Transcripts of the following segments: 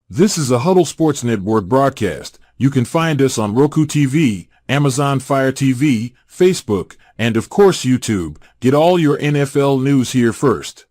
This is a Huddle Sports Network broadcast. You can find us on Roku TV, Amazon Fire TV, Facebook, and of course YouTube. Get all your NFL news here first.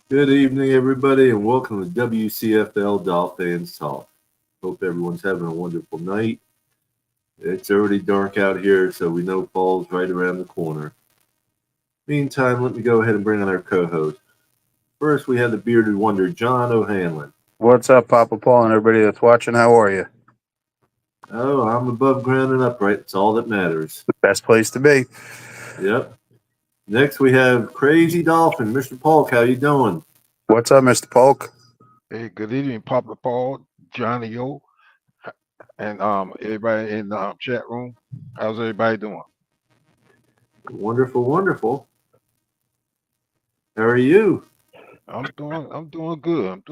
Good evening, everybody, and welcome to WCFL DolFans Talk. Hope everyone's having a wonderful night. It's already dark out here, so we know fall's right around the corner. Meantime, let me go ahead and bring on our co-host. First, we have the bearded wonder, John O'Hanlon. What's up, Papa Paul, and everybody that's watching? How are you? Oh, I'm above ground and upright. It's all that matters. The best place to be. Yep. Next, we have Crazy Dolphin, Mr. Polk. How you doing? What's up, Mr. Polk? Hey, good evening, Papa Paul, Johnny O, and everybody in the chat room. How's everybody doing? Wonderful, wonderful. How are you? I'm doing good.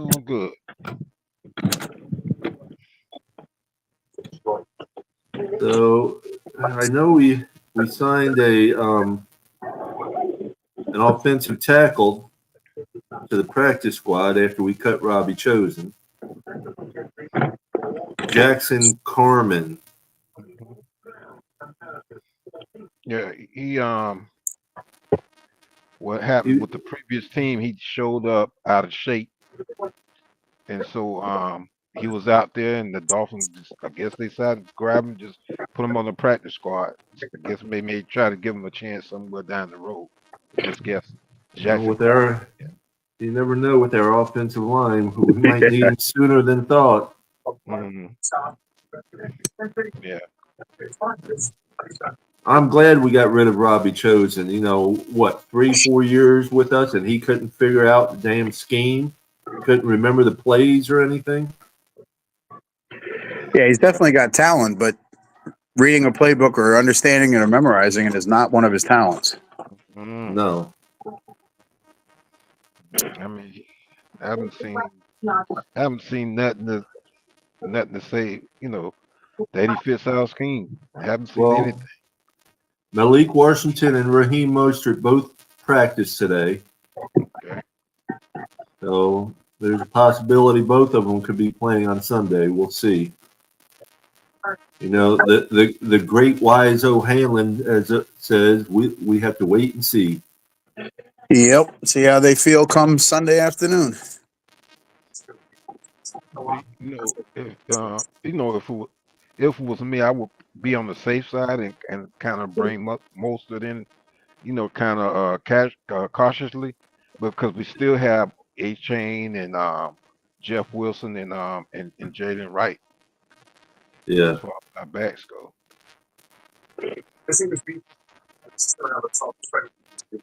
So I know we signed an offensive tackle to the practice squad after we cut Robbie Chosen. Jackson Carman. Yeah, he what happened with the previous team? He showed up out of shape, and so he was out there, and the Dolphins, I guess they decided to grab him, just put him on the practice squad. I guess they may try to give him a chance somewhere down the road. Just guess. You never know with our offensive line. We might need him sooner than thought. Mm-hmm. Yeah. I'm glad we got rid of Robbie Chosen. 3-4 years with us, and he couldn't figure out the damn scheme. Couldn't remember the plays or anything. Yeah, he's definitely got talent, but reading a playbook or understanding it or memorizing it is not one of his talents. No. I mean, I haven't seen nothing to say, that he fits our scheme. I haven't seen anything. Malik Washington and Raheem Mostert both practiced today. Okay. So there's a possibility both of them could be playing on Sunday. We'll see. The great wise O'Hanlon, as it says, we have to wait and see. Yep. See how they feel come Sunday afternoon. If it was me, I would be on the safe side and kind of bring Mostert in, kind of cautiously, because we still have A-Chain and Jeff Wilson and Jalen Wright. Yeah. As far as our backs go.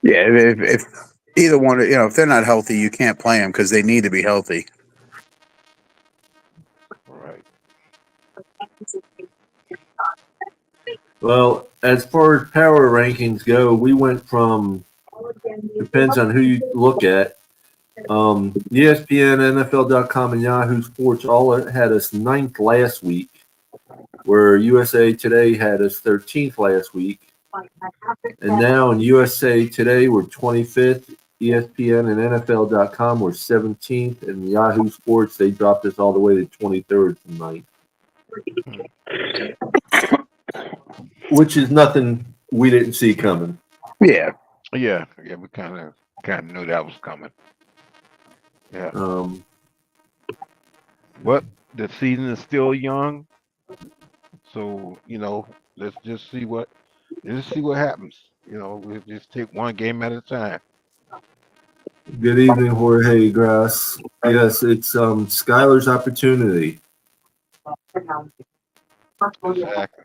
Yeah, if either one, if they're not healthy, you can't play them because they need to be healthy. Right. Well, as far as power rankings go, we went from, depends on who you look at, ESPN, NFL.com, and Yahoo Sports all had us 9th last week, where USA Today had us 13th last week. And now in USA Today, we're 25th. ESPN and NFL.com were 17th. And Yahoo Sports, they dropped us all the way to 23rd from 9th. Which is nothing we didn't see coming. Yeah. Yeah, we kind of knew that was coming. Yeah, Um, but the season is still young, so let's see what happens. We'll just take one game at a time. Good evening, Jorge Grass. Yes, it's Skylar's opportunity. Exactly.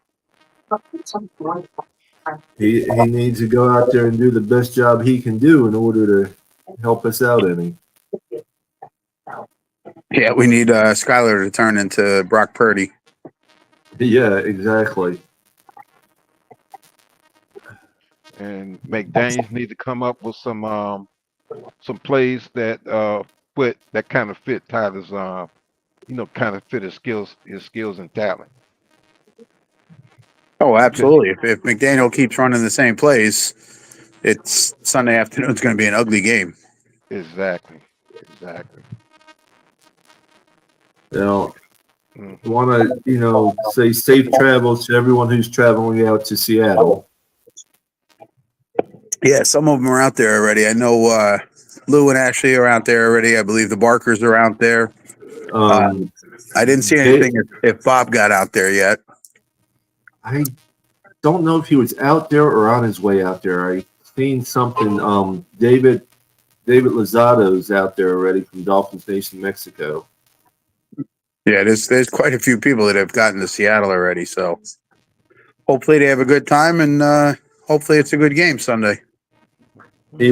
He needs to go out there and do the best job he can do in order to help us out any. Yeah, we need Skyler to turn into Brock Purdy. Yeah, exactly. And McDaniels need to come up with some plays that kind of fit Tyler's kind of fit his skills and talent. Oh, Because absolutely. If McDaniel keeps running the same plays, it's Sunday afternoon. It's going to be an ugly game. exactly. Now, I Mhm. want to, say safe travels to everyone who's traveling out to Seattle. Yeah, some of them are out there already. I know Lou and Ashley are out there already. I believe the Barkers are out there. Um, I didn't see Dave, anything if Bob got out there yet. I don't know if he was out there or on his way out there. I seen something. David Lozado's out there already from Dolphins Nation, Mexico. Yeah, there's quite a few people that have gotten to Seattle already. So hopefully they have a good time, and hopefully it's a good game Sunday. He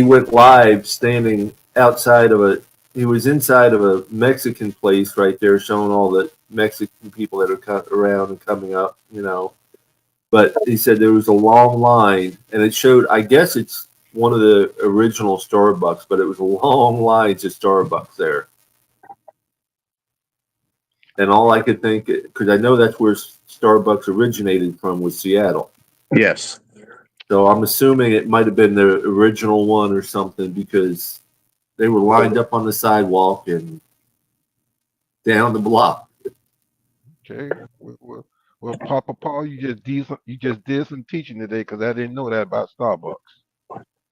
went live standing outside of a. He was inside of a Mexican place right there, showing all the Mexican people that are around and coming up. But he said there was a long line, and it showed. I guess it's one of the original Starbucks, but it was a long line to Starbucks there. And all I could think, because I know that's where Starbucks originated from, was Seattle. Yes. So I'm assuming it might have been the original one or something, because they were lined up on the sidewalk and down the block. Okay. Papa Paul, you just did some teaching today because I didn't know that about Starbucks.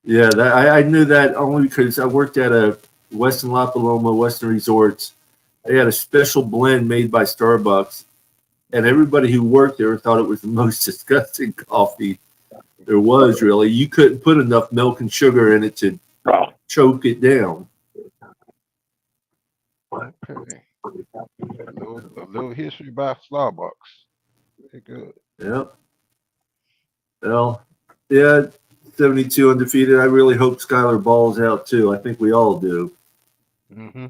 Yeah, I knew that only because I worked at a Western La Paloma, Western Resorts. They had a special blend made by Starbucks, and everybody who worked there thought it was the most disgusting coffee there was. Really, you couldn't put enough milk and sugar in it to choke it down. Okay. A little history about Starbucks. Very good. Yeah. Well, yeah, 72 undefeated. I really hope Skylar balls out too. I think we all do. Hmm.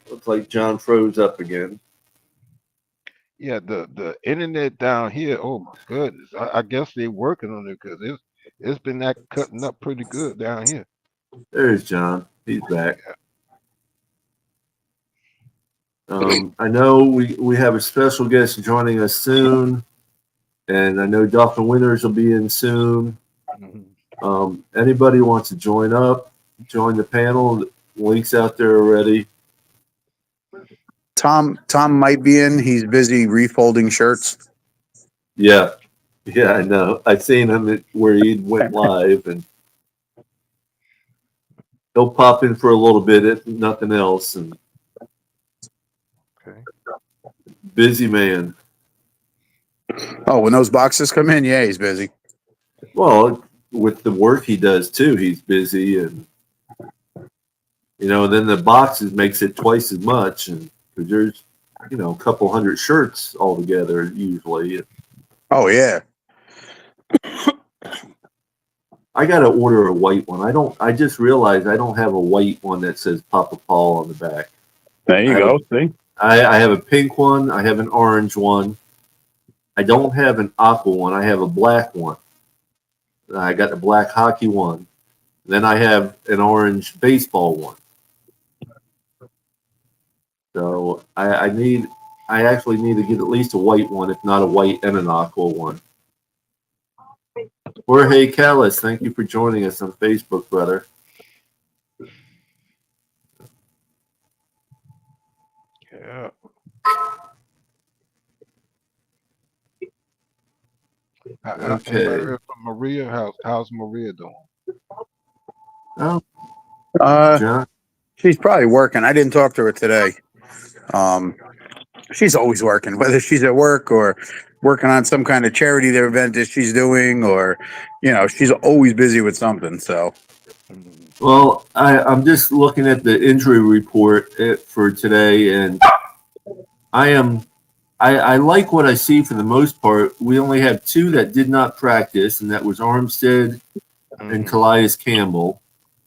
Looks like John froze up again. Yeah, the internet down here. Oh my goodness. I guess they're working on it because it's been that cutting up pretty good down here. There's John. He's back. I know we have a special guest joining us soon, and I know Dolphin Winners will be in soon. Hmm. Anybody wants to join up, join the panel, links out there already. Tom might be in. He's busy refolding shirts. Yeah, yeah, I know. I seen him where he went live, and he'll pop in for a little bit, if nothing else. And Okay. busy man. Oh, when those boxes come in, yeah, he's busy. Well, with the work he does too, he's busy, and then the boxes makes it twice as much, and because there's a couple hundred shirts altogether usually. Oh yeah. I got to order a white one. I just realized I don't have a white one that says Papa Paul on the back. There you go. See? I have a pink one. I have an orange one. I don't have an aqua one. I have a black one. I got the black hockey one. Then I have an orange baseball one. So I actually need to get at least a white one, if not a white and an aqua one. Jorge Callis, thank you for joining us on Facebook, brother. Yeah. Anybody Okay. heard from Maria? How's Maria doing? Oh, Uh, John. she's probably working. I didn't talk to her today. Um, she's always working, whether she's at work or working on some kind of charity event that she's doing, or she's always busy with something. So Mhm. Well, I'm just looking at the injury report for today, and I am I like what I see for the most part. We only have two that did not practice, and that was Armstead and Mhm. Calais Campbell.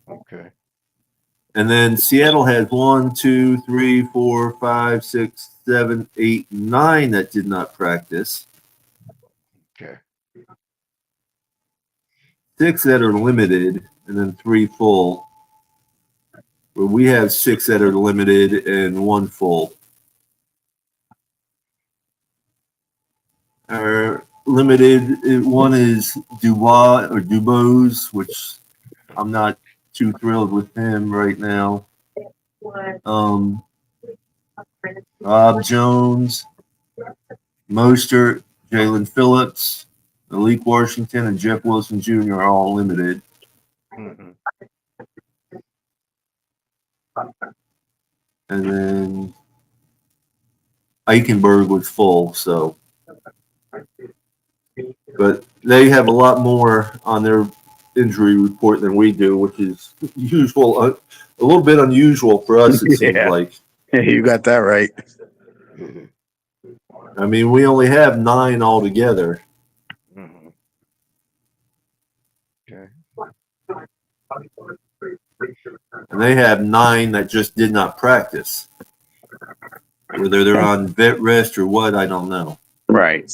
Okay. And then Seattle had 1, 2, 3, 4, 5, 6, 7, 8, 9 that did not practice. Okay. 6 that are limited, and then 3 full. Where we have 6 that are limited and 1 full. Our limited one is Dubois or Dubose, which I'm not too thrilled with him right now. Um, Rob Jones, Mostert, Jalen Phillips, Malik Washington, and Jeff Wilson Jr. are all limited. Mhm. And then Eichenberg was full, so. But they have a lot more on their injury report than we do, which is usual, a little bit unusual for us, it seems yeah, like. you got that right. Mhm. I mean, we only have 9 altogether. Mhm. Okay. And they have 9 that just did not practice. Whether they're on vet rest or what, I don't know. Right.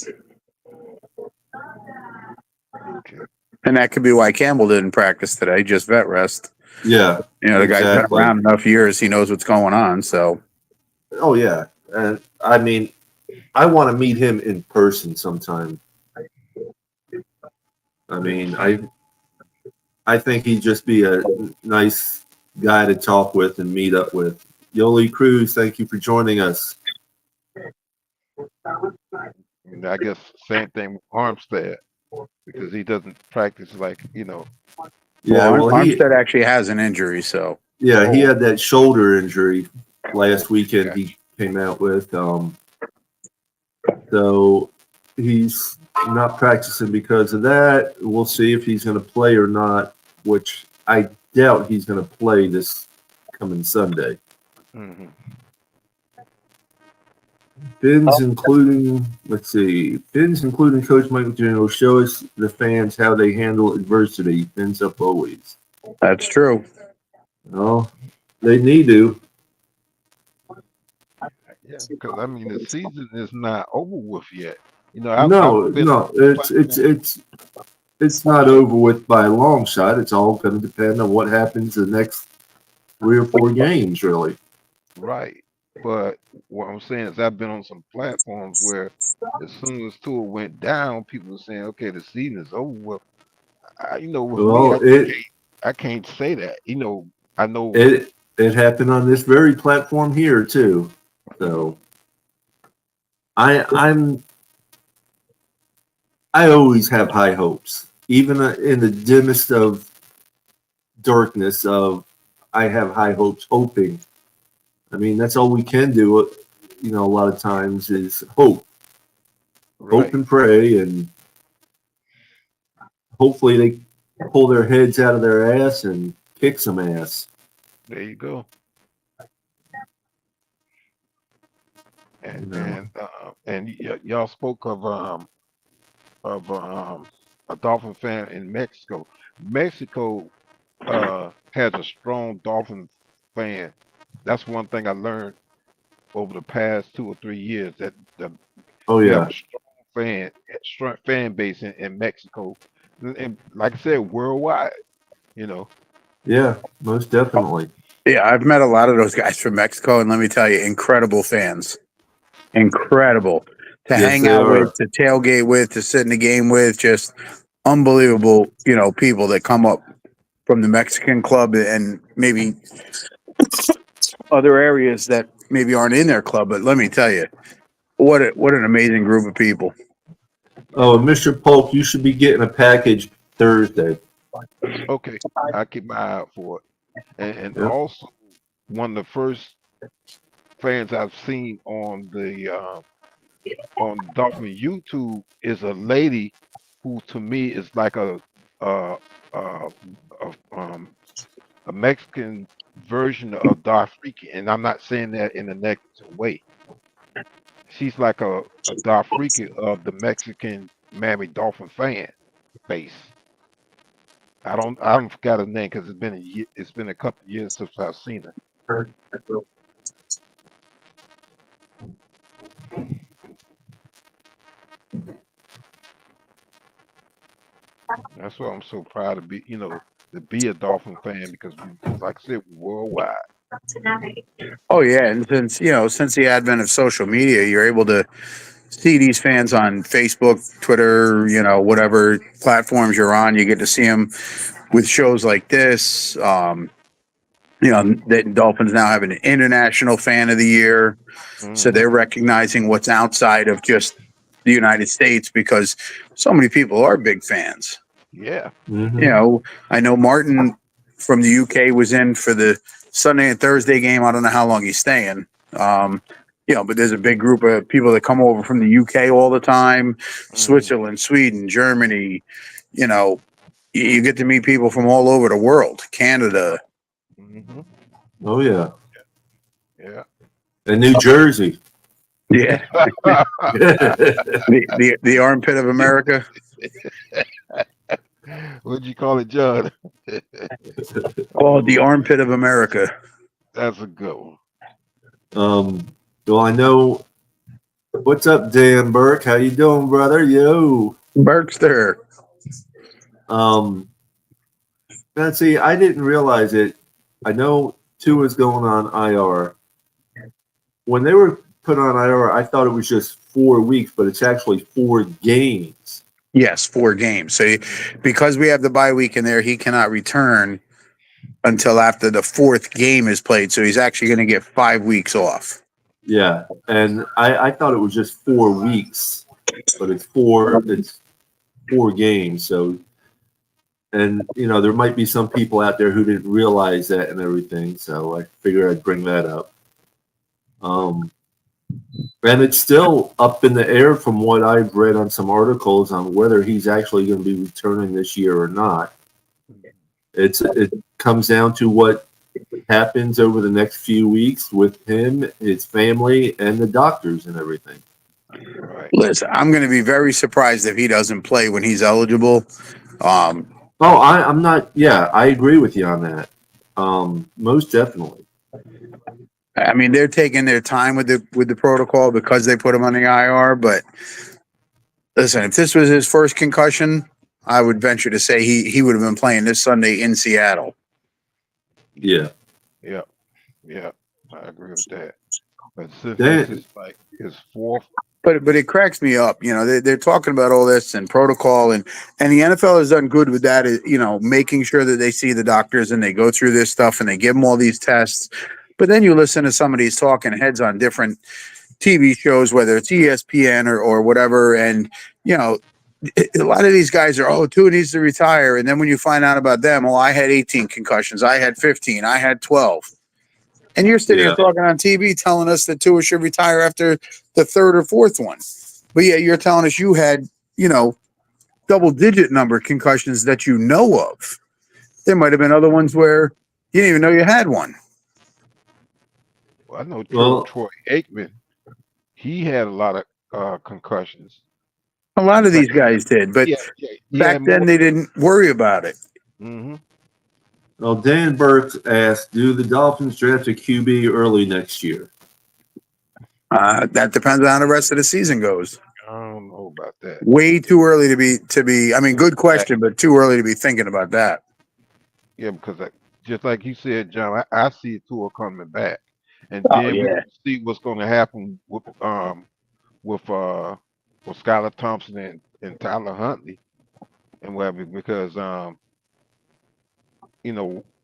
Okay. And that could be why Campbell didn't practice today, just vet rest. Yeah, The guy's been exactly. around enough years; he knows what's going on. So Oh, yeah. And I mean, I want to meet him in person sometime. I mean, I think he'd just be a nice guy to talk with and meet up with. Yoli Cruz, thank you for joining us. And I guess same thing with Armstead because he doesn't practice like Yeah, well, Armstead actually has an injury. So he had that shoulder injury last weekend. Gotcha. He came out with, so he's not practicing because of that. We'll see if he's going to play or not, which I doubt he's going to play this coming Sunday. Mhm. Fins including, let's see, Fins including Coach Michael Jordan will show us the fans how they handle adversity. Fins up always. that's true. Well, they need to. Yeah, because I mean the season is not over with yet. I've No, been on no, it's it's platform. it's it's not over with by a long shot. It's all going to depend on what happens the next 3 or 4 games, really. Right. But what I'm saying is I've been on some platforms where as soon as tour went down, people were saying, okay, the season is over with. With me, Well, I can't say that. I know. it happened on this very platform here too. Mhm. So I'm I always have high hopes, even in the dimmest of darkness. Of I have high hopes, hoping. I mean, that's all we can do. A lot of times is hope Right. and pray, and hopefully they pull their heads out of their ass and kick some ass. There you go. You And know. y'all spoke of a Dolphin fan in Mexico. Mexico has a strong Dolphin fan. That's one thing I learned over the past 2 or 3 years that Oh you have yeah, a strong fan base in Mexico, and like I said, worldwide. You know, yeah, most definitely. Yeah, I've met a lot of those guys from Mexico, and let me tell you, incredible fans. Incredible to Yes, hang they out with, are. to tailgate with, to sit in the game with. Just unbelievable, people that come up from the Mexican club and maybe other areas that maybe aren't in their club. But let me tell you, what an amazing group of people. Oh, and Mr. Polk, you should be getting a package Thursday. Okay, I'll keep my eye out for it. And Yep. also, one of the first fans I've seen on Dolphin YouTube is a lady who to me is like uh, uh, a Mexican version of Darfriki, and I'm not saying that in a negative way. She's like a Darfriki of the Mexican Miami Dolphin fan base. I don't forgot her name because it's been a couple of years since I've seen her. That's why I'm so proud to be, to be a Dolphin fan because like I said, worldwide. Oh yeah, and since the advent of social media, you're able to see these fans on Facebook, Twitter, whatever platforms you're on. You get to see them with shows like this. The Dolphins now have an international fan of the year, so Hmm. they're recognizing what's outside of just the United States because so many people are big fans. Yeah. Mm-hmm. I know Martin from the UK was in for the Sunday and Thursday game. I don't know how long he's staying. Um, but there's a big group of people that come over from the UK all the time, Hmm. Switzerland, Sweden, Germany. You know, you get to meet people from all over the world, Canada. Hmm. Oh yeah, Yeah. and New Jersey. Yeah, the armpit of America. What'd you call it, John? Called the Oh, armpit of America. that's a good one. um, well, I know. What's up, Dan Burke? How you doing, brother? Yo. Berkster. Um, now see, I didn't realize it. I know two is going on IR. When they were put on IR, I thought it was just 4 weeks, but it's actually 4 games. Yes, 4 games. So because we have the bye week in there, he cannot return until after the fourth game is played. So he's actually going to get 5 weeks off. Yeah, and I thought it was just 4 weeks, but it's four games. So, and there might be some people out there who didn't realize that and everything. So I figured I'd bring that up. And it's still up in the air from what I've read on some articles on whether he's actually going to be returning this year or not. It comes down to what happens over the next few weeks with him, his family, and the doctors and everything. Right. Listen, I'm going to be very surprised if he doesn't play when he's eligible. I'm not. Yeah, I agree with you on that. Most definitely. I mean, they're taking their time with the protocol because they put him on the IR. But listen, if this was his first concussion, I would venture to say he would have been playing this Sunday in Seattle. Yeah. Yeah. Yeah. I agree with that. But since this Dan, is like his fourth, But it cracks me up. They're talking about all this and protocol, and the NFL has done good with that. Making sure that they see the doctors and they go through this stuff and they give them all these tests. But then you listen to some of these talking heads on different TV shows, whether it's ESPN or whatever, and a lot of these guys are, Tua needs to retire, and then when you find out about them, I had 18 concussions, I had 15, I had 12. And you're sitting here yeah, talking on TV telling us that Tua should retire after the third or fourth one. But yeah, you're telling us you had, double-digit number concussions that you know of. There might have been other ones where you didn't even know you had one. I know well, Troy Aikman, he had a lot of concussions. A lot In of these fact, guys did, but he back had more. then they didn't worry about it. Hmm. well, Dan Burke asked, "Do the Dolphins draft a QB early next year?" That depends on how the rest of the season goes. I don't know about that. Way too early to be. I mean, good question, but too early to be thinking about that. Yeah, because just like you said, John, I see Tua coming back, and Oh then we yeah, can see what's going to happen with Skylar Thompson and Tyler Huntley and whatever, because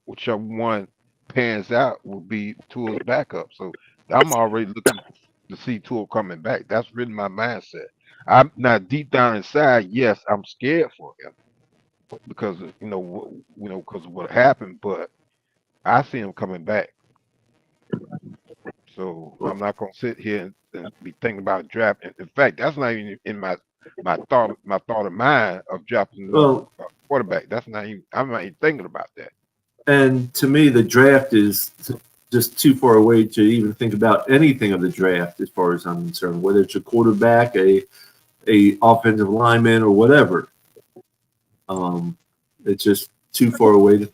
whichever one pans out will be Tua's backup. So I'm already looking to see Tua coming back. That's really my mindset. I'm not deep down inside. Yes, I'm scared for him because of, because of what happened. But I see him coming back. So I'm not gonna sit here and be thinking about drafting. In fact, that's not even in my thought of mind of drafting another Well, quarterback. That's not even. I'm not even thinking about that. and to me, the draft is just too far away to even think about anything of the draft, as far as I'm concerned. Whether it's a quarterback, a offensive lineman, or whatever. It's just too far away to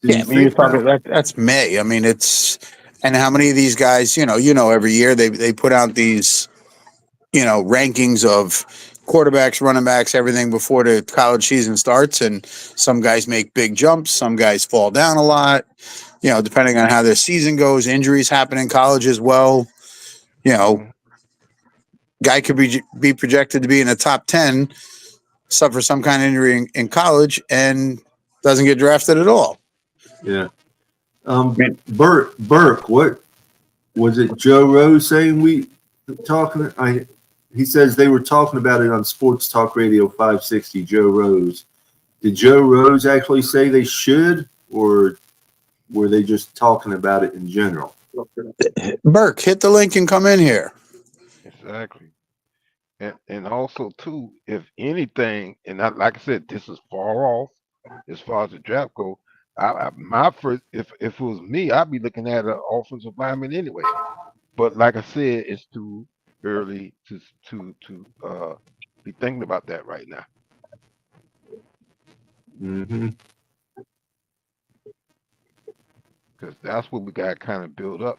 Yeah, I mean, you're think talking about. that's May. I mean, and how many of these guys, every year they put out these, rankings of quarterbacks, running backs, everything before the college season starts, and some guys make big jumps, some guys fall down a lot. Depending on how their season goes, injuries happen in college as well. You know, Mhm. guy could be projected to be in the top 10, suffer some kind of injury in college, and doesn't get drafted at all. Yeah. I mean, Burke, what was it? Joe Rose saying we talking? He says they were talking about it on Sports Talk Radio 560. Joe Rose. Did Joe Rose actually say they should, or were they just talking about it in general? Burke, hit the link and come in here. Exactly. And also too, if anything, and like I said, this is far off as far as the draft go. My first, if it was me, I'd be looking at an offensive lineman anyway. But like I said, it's too early to be thinking about that right now Mm-hmm. because that's what we got kind of built up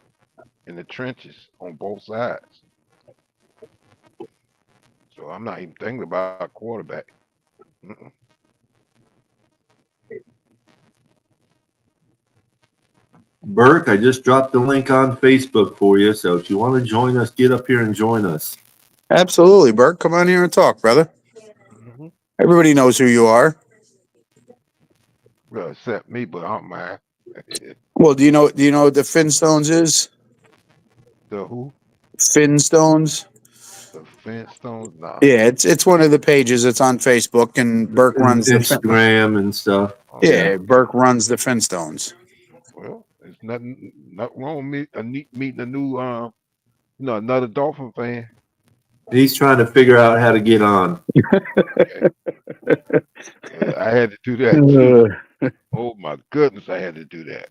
in the trenches on both sides. So I'm not even thinking about quarterback. Mm-mm. Burke, I just dropped the link on Facebook for you. So if you want to join us, get up here and join us. Absolutely, Burke. Come on here and talk, brother. Hmm. Everybody knows who you are. Well, except me, but I don't mind. Well, do you know what the Finstones is? The who? Finstones. The Flintstones? Nah. Yeah, it's one of the pages. It's on Facebook, and Burke And runs the Instagram and stuff. Okay. Yeah. Yeah, Burke runs the Finstones. Well, it's nothing wrong with me meeting a new another Dolphin fan. He's trying to figure out how to get on. Okay. I had to do that too. Uh, Oh my goodness, I had to do that.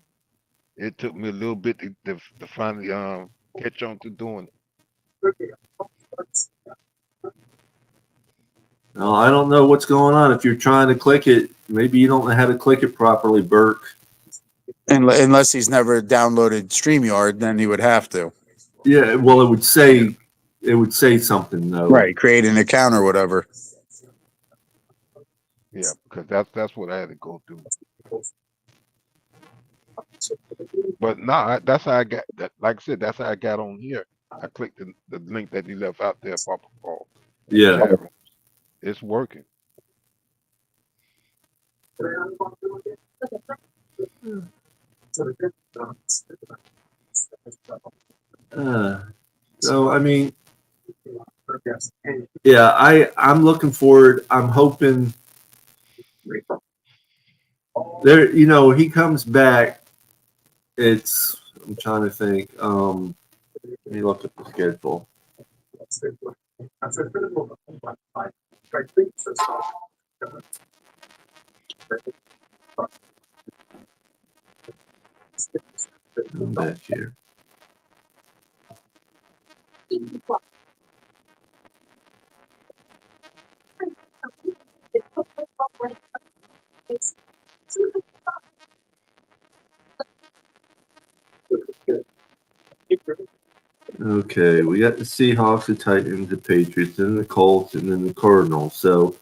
It took me a little bit to finally catch on to doing it. Now, I don't know what's going on. If you're trying to click it, maybe you don't know how to click it properly, Burke. unless he's never downloaded StreamYard, then he would have to. Yeah, well, Yeah, it would say something though. Right, create an account or whatever. yeah, because that's what I had to go through. But nah, that's how I got that. Like I said, that's how I got on here. I clicked the link that he left out there, Papa Paul, in the Yeah. chat room. It's working. Uh, so I mean, yeah, I'm looking forward. I'm hoping there. He comes back. I'm trying to think. Let me look at the schedule. I'm back here. Okay, we got the Seahawks, the Titans, the Patriots, then the Colts, and then the Cardinals. So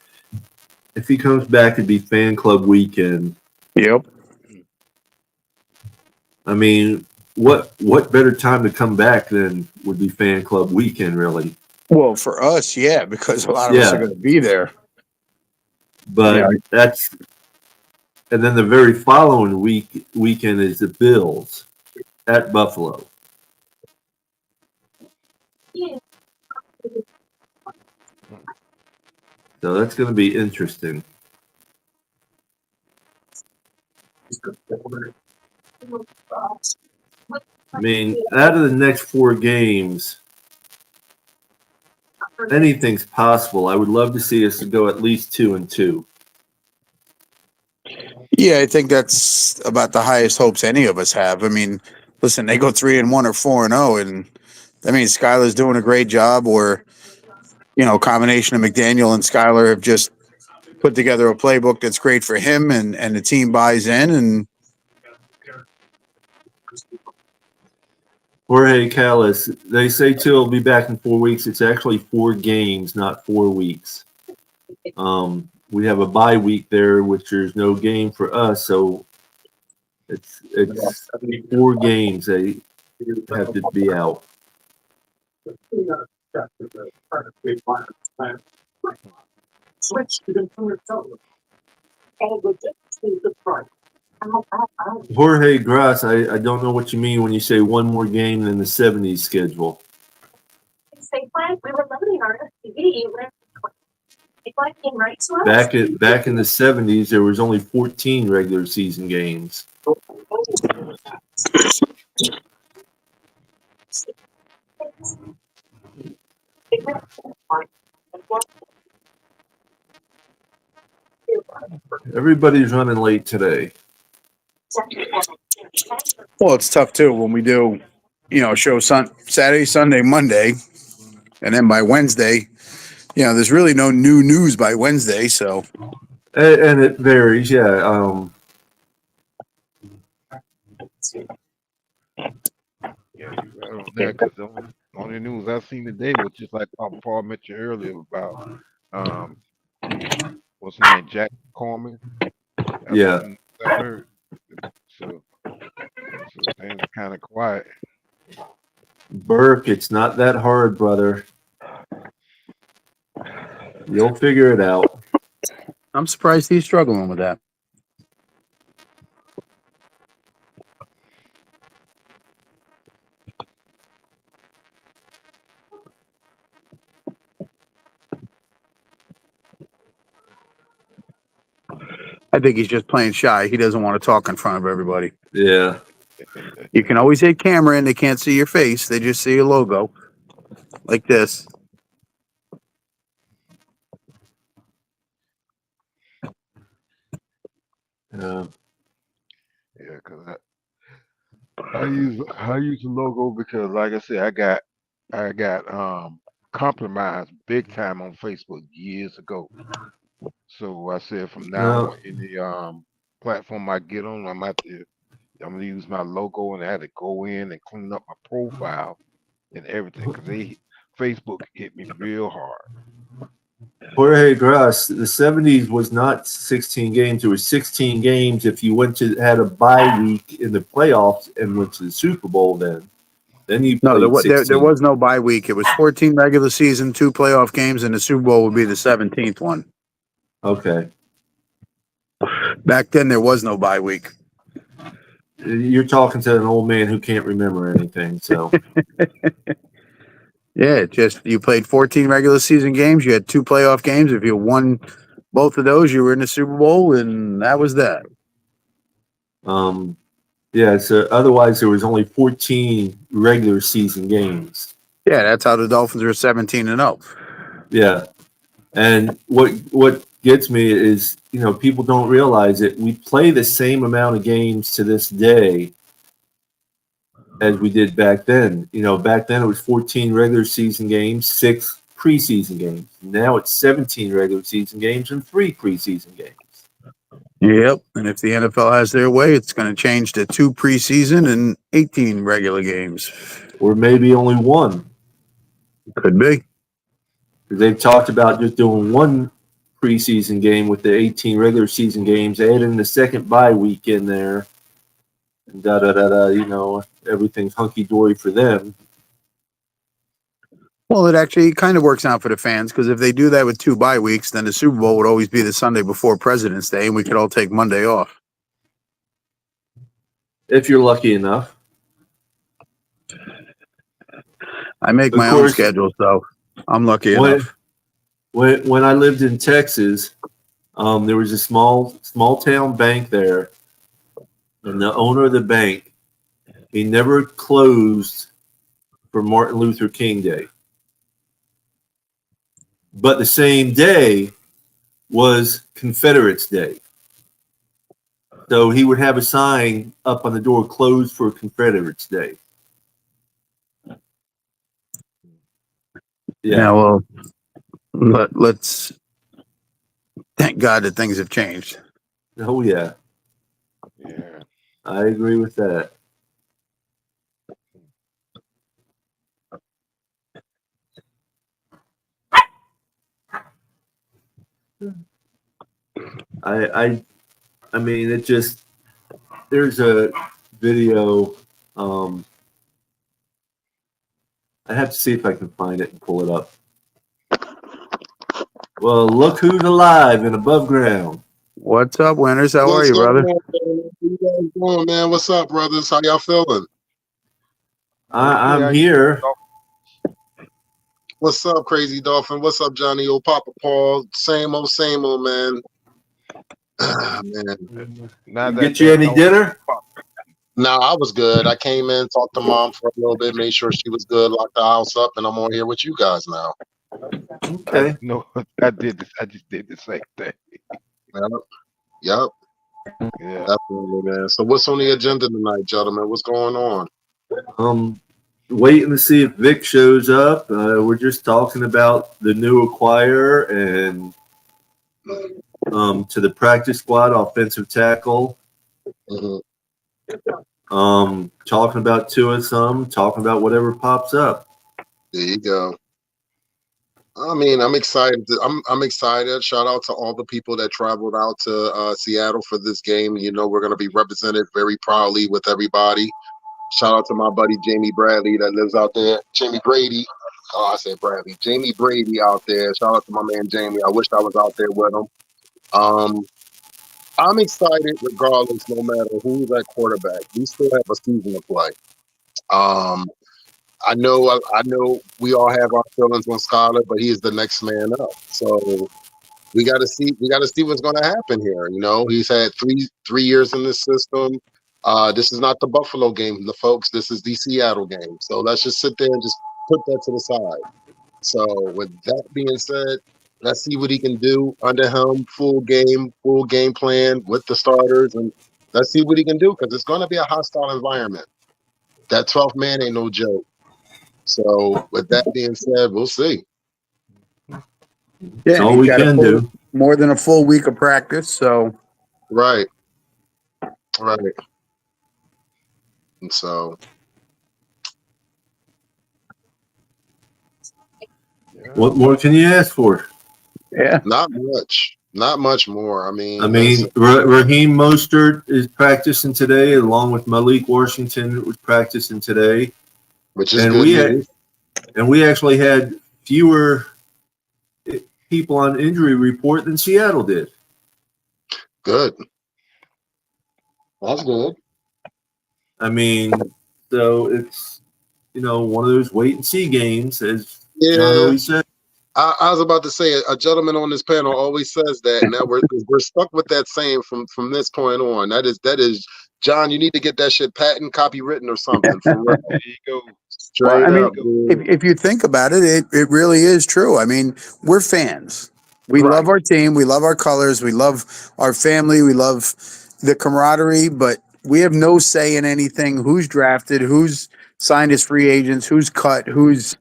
if he comes back, it'd be Fan Club Weekend. Yep. I mean, what better time to come back than would be Fan Club Weekend, really? Well, for us, yeah, because a lot of us are Yeah, going to be there. but and then the very following weekend is the Bills at Buffalo. So that's going to be interesting. I mean, out of the next 4 games, anything's possible. I would love to see us go at least 2-2. Yeah, I think that's about the highest hopes any of us have. I mean, listen, they go 3-1 or 4-0, and that means Skylar's doing a great job, or a combination of McDaniel and Skylar have just put together a playbook that's great for him, and the team buys in. And Jorge Callis, they say too will be back in 4 weeks. It's actually 4 games, not 4 weeks. We have a bye week there, which there's no game for us, so it's 4 games they have to be out. Jorge Grass, I don't know what you mean when you say 1 more game than the 70s schedule. Back in the 70s, there was only 14 regular season games. Everybody's running late today. well, it's tough too when we do, show Saturday, Sunday, Monday, and then by Wednesday, there's really no new news by Wednesday. So, And it varies, yeah. Yeah, you right on that. Because the only news I seen today was just like Paul mentioned earlier about what's his name, Jack Corman. That's Yeah. what I heard. So things are kind of quiet. Burke, it's not that hard, brother. You'll figure it out. I'm surprised he's struggling with that. I think he's just playing shy. He doesn't want to talk in front of everybody. Yeah. You can always hit camera and they can't see your face. They just see your logo like this. Yeah. Yeah, because I use the logo because, like I said, I got compromised big time on Facebook years ago. So I said from now No. on, any platform I get on, I'm gonna use my logo, and I had to go in and clean up my profile and everything because Facebook hit me real hard. Jorge Grass, the 70s was not 16 games. It was 16 games if you had a bye week in the playoffs and went to the Super Bowl then. Then you No, played 16. there was no bye week. It was 14 regular season, 2 playoff games, and the Super Bowl would be the 17th one. Okay. Back then, there was no bye week. You're talking to an old man who can't remember anything, so. Yeah, just you played 14 regular season games. You had 2 playoff games. If you won both of those, you were in the Super Bowl, and that was that. Yeah, so otherwise there was only 14 regular season games. Yeah, that's how the Dolphins are 17-0. Yeah. And what gets me is, people don't realize it. We play the same amount of games to this day as we did back then. Back then it was 14 regular season games, 6 preseason games. Now it's 17 regular season games and 3 preseason games. Yep, and if the NFL has their way, it's going to change to 2 preseason and 18 regular games. Or maybe only 1. Could be. They've talked about just doing 1 preseason game with the 18 regular season games, adding the second bye week in there, and everything's hunky-dory for them. Well, it actually kind of works out for the fans because if they do that with 2 bye weeks, then the Super Bowl would always be the Sunday before President's Day, and we could all take Monday off. If you're lucky enough. I make my own schedule, so I'm lucky enough. when I lived in Texas, there was a small town bank there, and the owner of the bank, he never closed for Martin Luther King Day. But the same day was Confederates Day. So he would have a sign up on the door, closed for Confederates Day. Yeah, well, let's thank God that things have changed. Oh, yeah. Yeah. I agree with that. I mean, it just, there's a video. I have to see if I can find it and pull it up. Well, look who's alive and above ground. What's up, Winners? How are What's you, going brother? on, man? What you guys doing, man? What's up, brothers? How y'all feeling? I'm Okay, here. What's up, Crazy Dolphin? What's up, Johnny? Old Papa Paul. Same old, man. Man. now that Get you any dinner? No, I was good. I came in, talked to mom for a little bit, made sure she was good, locked the house up, and I'm on here with you guys now. Okay. No, I did this. I just did the same thing. Yep, Yeah. definitely, man. So what's on the agenda tonight, gentlemen? What's going on? Waiting to see if Vic shows up. We're just talking about the new acquire and to the practice squad offensive tackle. Mm-hmm. Talking about Tua some, talking about whatever pops up. There you go. I mean, I'm excited. I'm excited. Shout out to all the people that traveled out to Seattle for this game. You know, we're going to be represented very proudly with everybody. Shout out to my buddy Jamie Bradley that lives out there. Jamie Brady. Oh, I said Bradley. Jamie Brady out there. Shout out to my man Jamie. I wish I was out there with him. I'm excited regardless, no matter who's at quarterback. We still have a season to play. I know we all have our feelings on Skyler, but he is the next man up. So we got to see what's going to happen here. You know, he's had three years in this system. This is not the Buffalo game, the folks. This is the Seattle game. So let's just sit there and just put that to the side. So with that being said, let's see what he can do under him. Full game plan with the starters, and let's see what he can do because it's going to be a hostile environment. That 12th man ain't no joke. So with that being said, we'll see. Yeah, all we can do. More than a full week of practice, so Right. And so What more can you ask for? yeah. not much more. I mean, Raheem Mostert is practicing today, along with Malik Washington was practicing today, which is and good. we actually had fewer people on injury report than Seattle did. Good. That's good. I mean, so it's one of those wait and see games, as John always said. I was about to say a gentleman on this panel always says that. Now we're stuck with that saying from this point on. That is John. You need to get that shit patent copywritten or something. For real. There you go. Straight up. If you think about it, it really is true. I mean, we're fans. We love our team. We love our colors. We love our family. We love the camaraderie, but we have no say in anything. Who's drafted, who's signed as free agents, who's cut, who's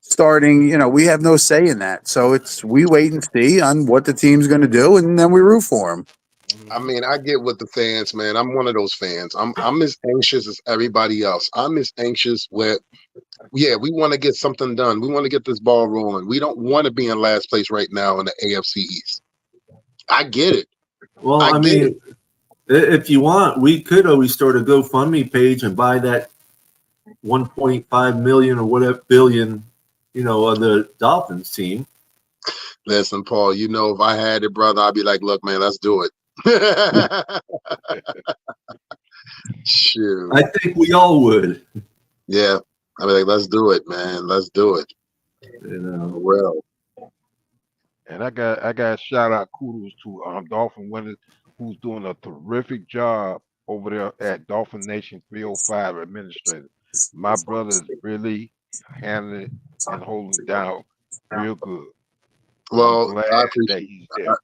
starting. We have no say in that. So we wait and see on what the team's going to do, and then we root for them. I mean, I get with the fans, man. I'm one of those fans. I'm as anxious as everybody else. I'm as anxious with, we want to get something done. We want to get this ball rolling. We don't want to be in last place right now in the AFC East. I get it. Well, I mean, if you want, we could always start a GoFundMe page and buy that 1.5 million or whatever billion, of the Dolphins team. Listen, Paul, if I had it, brother, I'd be like, look, man, let's do it. Shoot. I think we all would. Yeah. I'd be like, let's do it, man. Let's do it. Well. And I got shout out kudos to Dolphin Winners, who's doing a terrific job over there at Dolphin Nation 305 administrator. My brother is really handling it and holding it down real good. And I'm Well, glad I that appreciate he's there.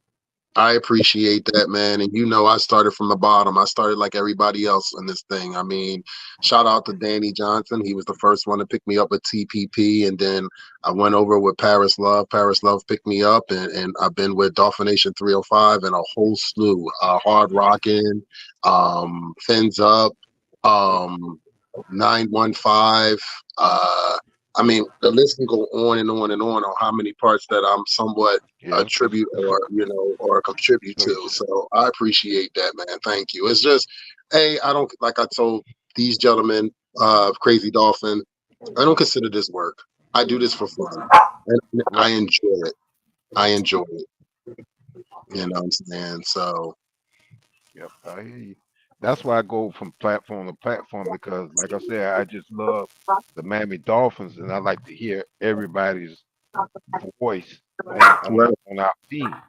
I appreciate that, man. And you know, I started from the bottom. I started like everybody else in this thing. I mean, shout out to Danny Johnson. He was the first one to pick me up with TPP. And then I went over with Paris Love. Paris Love picked me up. And I've been with Dolphin Nation 305 and a whole slew. Hard Rockin', Fins Up, um, 915. I mean, the list can go on and on and on how many parts that I'm somewhat Yeah, attribute or or contribute no, to. So I appreciate that, man. Thank you. It's just, hey, I don't, like I told these gentlemen, Crazy Dolphin, I don't consider this work. I do this for fun, and I right. enjoy it. I enjoy it. You know what I'm saying? So Yep, I hear you. That's why I go from platform to platform because, like I said, I just love the Miami Dolphins, and I like to hear everybody's voice right, on our team.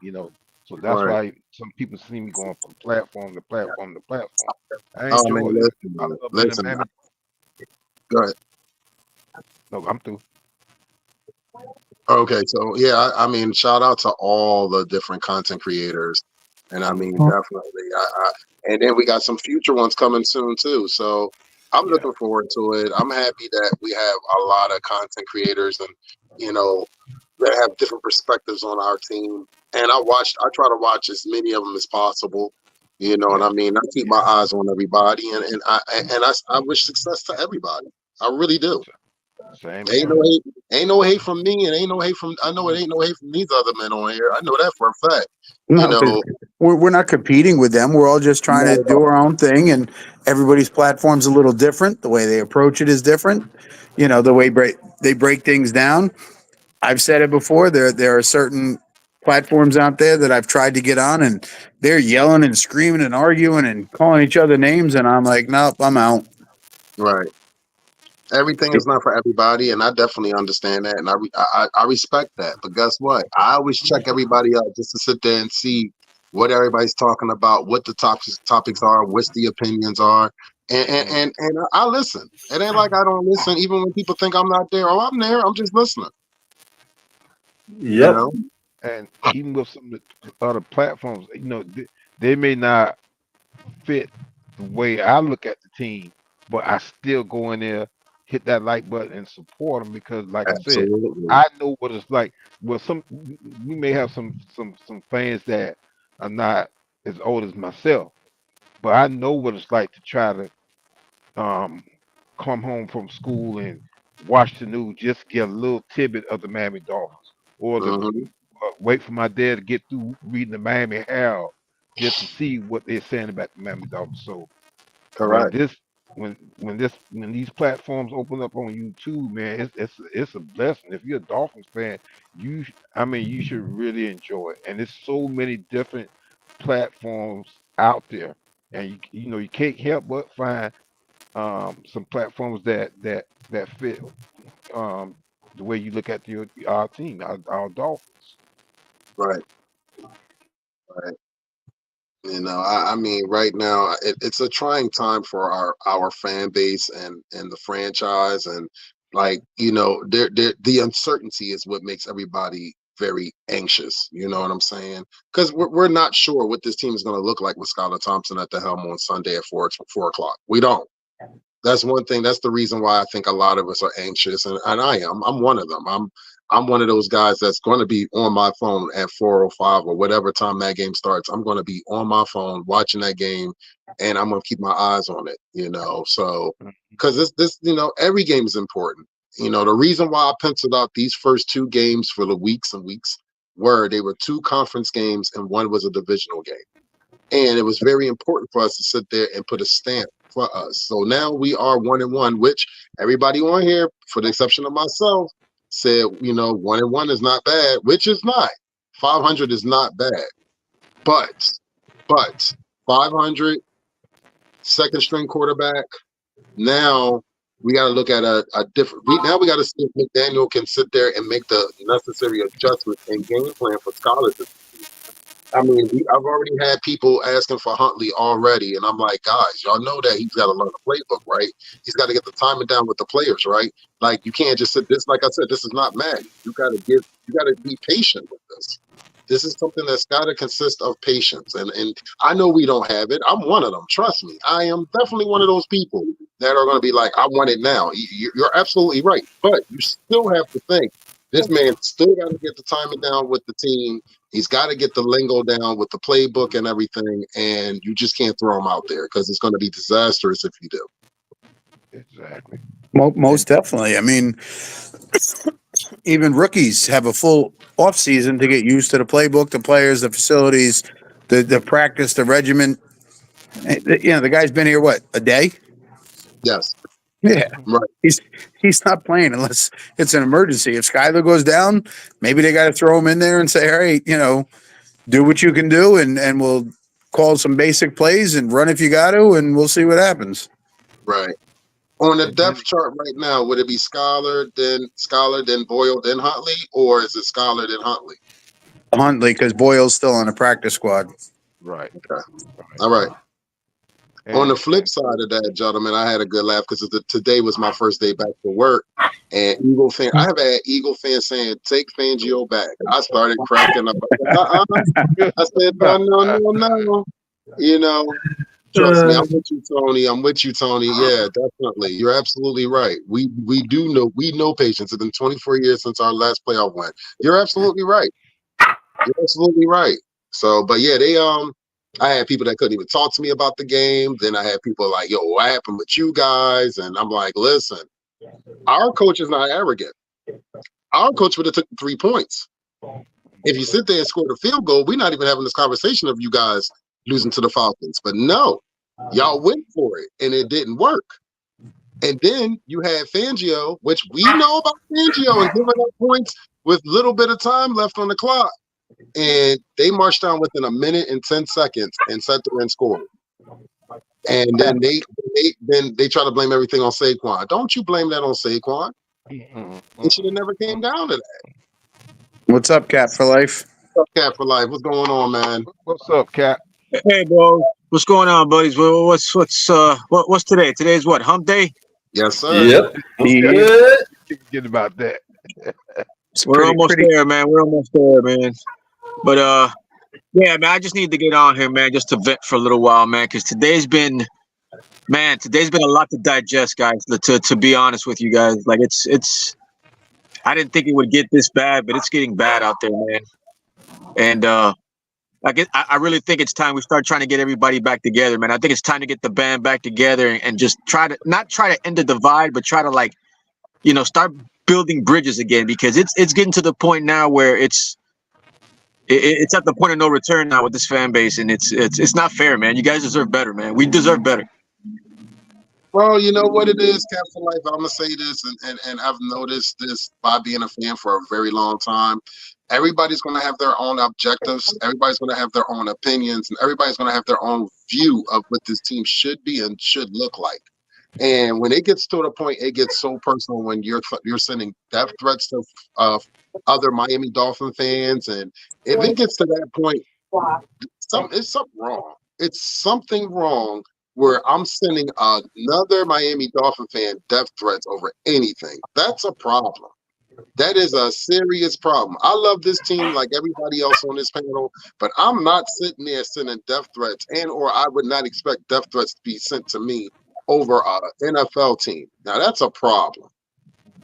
So that's right. why some people see me going from platform to platform to platform. I Oh man, enjoy it. listen, I man. love being a Listen. Miami. Go ahead. No, I'm through. Okay, so yeah, I mean, shout out to all the different content creators, and I mean, Hmm. definitely, and then we got some future ones coming soon too. So I'm Yeah, looking forward to it. I'm happy that we have a lot of content creators, and you know, that have different perspectives on our team. And I try to watch as many of them as possible. You know what yeah, I mean? I keep my eyes on everybody, and I wish success to everybody. I really do. same Ain't here. no hate, ain't no hate from me, and ain't no hate from. I know it ain't no hate from these other men on here. I know that for a fact. You No, because know, we're not competing with them. We're all just trying not to at do all. our own thing, and everybody's platform's a little different. The way they approach it is different. The way they break things down. I've said it before. There are certain platforms out there that I've tried to get on, and they're yelling and screaming and arguing and calling each other names, and I'm like, nope, I'm out. Right. Everything is not for everybody, and I definitely understand that, and I respect that. But guess what? I always check everybody out just to sit there and see what everybody's talking about, what the topics are, what the opinions are, Mm. and I listen. It ain't like I don't listen, even when people think I'm not there. Oh, I'm there. I'm just listening. You Yep. know. And even with some of the other platforms, they may not fit the way I look at the team, but I still go in there, hit that like button, and support them because, like I said, Absolutely. I know what it's like. Well, we may have some fans that are not as old as myself, but I know what it's like to try to um come home from school and watch the news, just get a little tidbit of the Miami Dolphins, or to Hmm. wait for my dad to get through reading the Miami Herald just to see what they're saying about the Miami Dolphins. So when Correct. this when these platforms open up on YouTube, man, it's a blessing. If you're a Dolphins fan, I mean you should really enjoy it. And there's so many different platforms out there, and you can't help but find some platforms that fit the way you look at our team, our Dolphins. Right. Right. I mean, right now it's a trying time for our fan base and the franchise, and like the uncertainty is what makes everybody very anxious. You know what I'm saying? Because we're not sure what this team is going to look like with Skylar Thompson at the helm on Sunday at 4 o'clock. We don't. That's one thing. That's the reason why I think a lot of us are anxious, and I am. I'm one of them. I'm one of those guys that's going to be on my phone at 4:05 or whatever time that game starts. I'm going to be on my phone watching that game, and I'm going to keep my eyes on it. So because this every game is important. The reason why I penciled out these first two games for the weeks and weeks they were two conference games and one was a divisional game. And it was very important for us to sit there and put a stamp for us. So now we are 1-1, which everybody on here, for the exception of myself, said, 1-1 is not bad, which is not. 500 is not bad. But 500, second string quarterback. Now We got to look at a different. Now we got to see if McDaniel can sit there and make the necessary adjustments and game plan for scholars. I mean, I've already had people asking for Huntley already, and I'm like, guys, y'all know that he's got to learn the playbook, right? He's got to get the timing down with the players, right? Like, you can't just sit this. Like I said, this is not Madden. You got to be patient with this. This is something that's got to consist of patience, and I know we don't have it. I'm one of them. Trust me, I am definitely one of those people that are going to be like, I want it now. You're absolutely right, but you still have to think. This man still got to get the timing down with the team. He's got to get the lingo down with the playbook and everything, and you just can't throw him out there because it's going to be disastrous if you do. Exactly. Most definitely. I mean, even rookies have a full off season to get used to the playbook, the players, the facilities, the practice, the regiment. You know, the guy's been here what, a day? Yes. Yeah, right. He's not playing unless it's an emergency. If Skyler goes down, maybe they got to throw him in there and say, "Hey, you know, do what you can do, and we'll call some basic plays and run if you got to, and we'll see what happens." Right. On the depth chart right now, would it be Skyler, then Boyle, then Huntley, or is it Skyler, then Huntley? Huntley, because Boyle's still on the practice squad. Right. Okay. All right. On the flip side of that, gentlemen, I had a good laugh because today was my first day back to work, and I have had Eagle fans saying, "Take Fangio back." I started cracking up. I said, "No." You know, trust me, I'm with you, Tony. Yeah, definitely. You're absolutely right. We know patience. It's been 24 years since our last playoff win. You're absolutely right. So, but yeah, I had people that couldn't even talk to me about the game. Then I had people like, "Yo, what happened with you guys?" And I'm like, "Listen, our coach is not arrogant. Our coach would have took 3 points. If you sit there and score the field goal, we're not even having this conversation of you guys losing to the Falcons. But no, y'all went for it, and it didn't work. And then you had Fangio, which we know about Fangio, and giving up points with little bit of time left on the clock. And they marched down within a minute and 10 seconds and sat there and scored. And then they try to blame everything on Saquon. Don't you blame that on Saquon? It should have never came down to that. What's up, Cap for Life? What's up, Cap for Life? What's going on, man? What's up, Cap? Hey, bro. What's going on, buddies? What's today? Today's what? Hump day? Yes, sir. Yep. Good. Forget about that. We're almost there, man. But yeah, man. I just need to get on here, man, just to vent for a little while, man, because today's been a lot to digest, guys. To be honest with you guys, like it's. I didn't think it would get this bad, but it's getting bad out there, man. And I really think it's time we start trying to get everybody back together, man. I think it's time to get the band back together and just not try to end the divide, but try to start building bridges again, because it's getting to the point now where it's at the point of no return now with this fan base, and it's not fair, man. You guys deserve better, man. We deserve better. Well, you know what it is, Cap for Life. I'm gonna say this, and I've noticed this by being a fan for a very long time. Everybody's gonna have their own objectives. Everybody's gonna have their own opinions, and everybody's gonna have their own view of what this team should be and should look like. And when it gets to the point, it gets so personal when you're sending death threats to other Miami Dolphin fans, and if it gets to that point, it's something wrong. It's something wrong where I'm sending another Miami Dolphin fan death threats over anything. That's a problem. That is a serious problem. I love this team like everybody else on this panel, but I'm not sitting there sending death threats, or I would not expect death threats to be sent to me over an NFL team. Now that's a problem.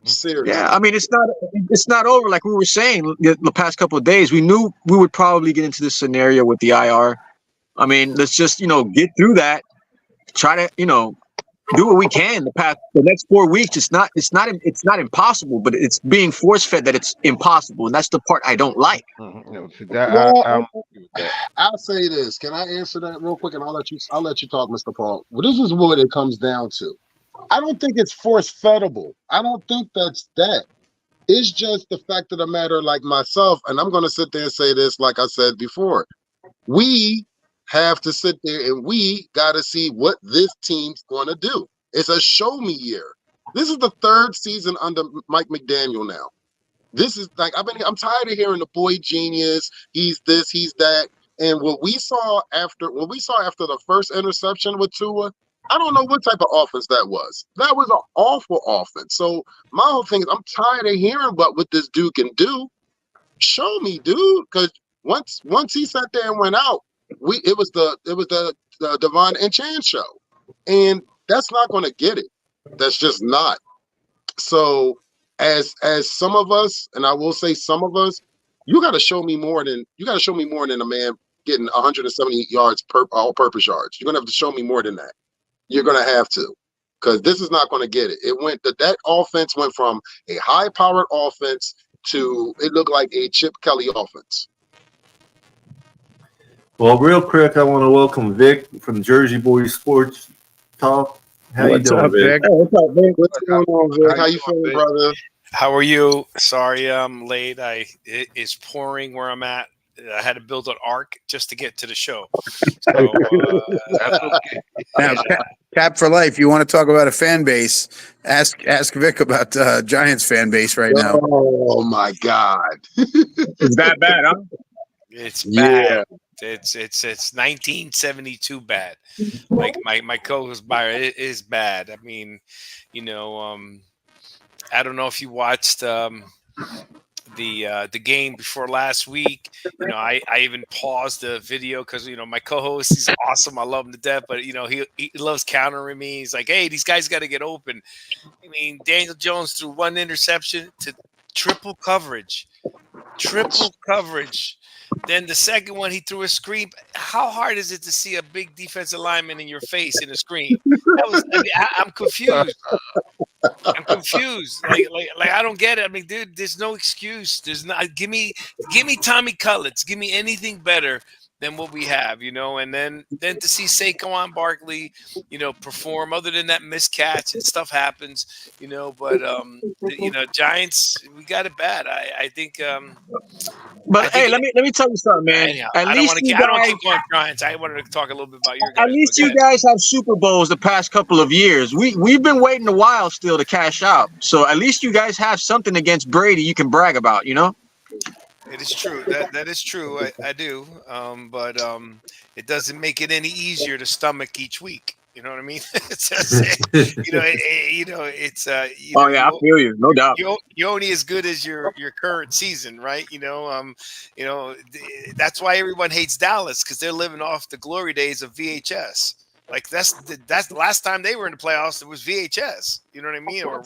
Seriously. Yeah, I mean, it's not over. Like we were saying the past couple of days, we knew we would probably get into this scenario with the IR. I mean, let's just get through that. Try to do what we can. The next 4 weeks, it's not impossible, but it's being force fed that it's impossible, and that's the part I don't like. I'll say this. Can I answer that real quick, and I'll let you talk, Mr. Paul. Well, this is what it comes down to. I don't think it's force fettable. I don't think that's that. It's just the fact of the matter, like myself, and I'm going to sit there and say this, like I said before. We have to sit there and we got to see what this team's going to do. It's a show me year. This is the third season under Mike McDaniel now. This is like I'm tired of hearing the boy genius. He's this, he's that. And what we saw after the first interception with Tua, I don't know what type of offense that was. That was an awful offense. So my whole thing is I'm tired of hearing what this dude can do. Show me, dude. Because once he sat there and went out, it was the Devon and Chan show. And that's not going to get it. That's just not. So as some of us, and I will say some of us, you got to show me more than a man getting 170 yards per all-purpose yards. You're gonna have to show me more than that. You're gonna have to, because this is not going to get it. That offense went from a high-powered offense to it looked like a Chip Kelly offense. Well, real quick, I want to welcome Vic from Jersey Boys Sports Talk. How you doing, Vic? Hey, what's up, Vic? What's going on, Vic? How you feeling, brother? How are you? Sorry I'm late. It is pouring where I'm at. I had to build an ark just to get to the show. So, That's okay. Now, Cap for life. You want to talk about a fan base? Ask Vic about Giants fan base right now. Oh my God, It's that bad, huh? it's bad. Yeah. It's 1972 bad. Like my co-host Byron, it is bad. I mean, I don't know if you watched the game before last week. I even paused the video because my co-host, he's awesome. I love him to death, but he loves countering me. He's like, hey, these guys got to get open. I mean, Daniel Jones threw one interception to triple coverage. Then the second one, he threw a screen. How hard is it to see a big defensive lineman in your face in a screen? I'm confused. I'm confused. Like I don't get it. I mean, dude, there's no excuse. There's not. Give me Tommy Cullets. Give me anything better than what we have, And then to see Saquon Barkley, perform. Other than that miscatch and stuff happens, But Giants, we got it bad. I think. But hey, let me tell you something, man. Anyhow, At I least don't want to keep going Giants. I wanted to talk a little bit about your guys. At least you guys have Super Bowls the past couple of years. We've been waiting a while still to cash out. So at least you guys have something against Brady you can brag about, It is true. That is true. I do. But it doesn't make it any easier to stomach each week. You know what I mean? It's just, it's oh yeah, I feel you, no doubt. You're only as good as your current season, right? That's why everyone hates Dallas, because they're living off the glory days of VHS. Like that's the last time they were in the playoffs. It was VHS. You know what I mean? Or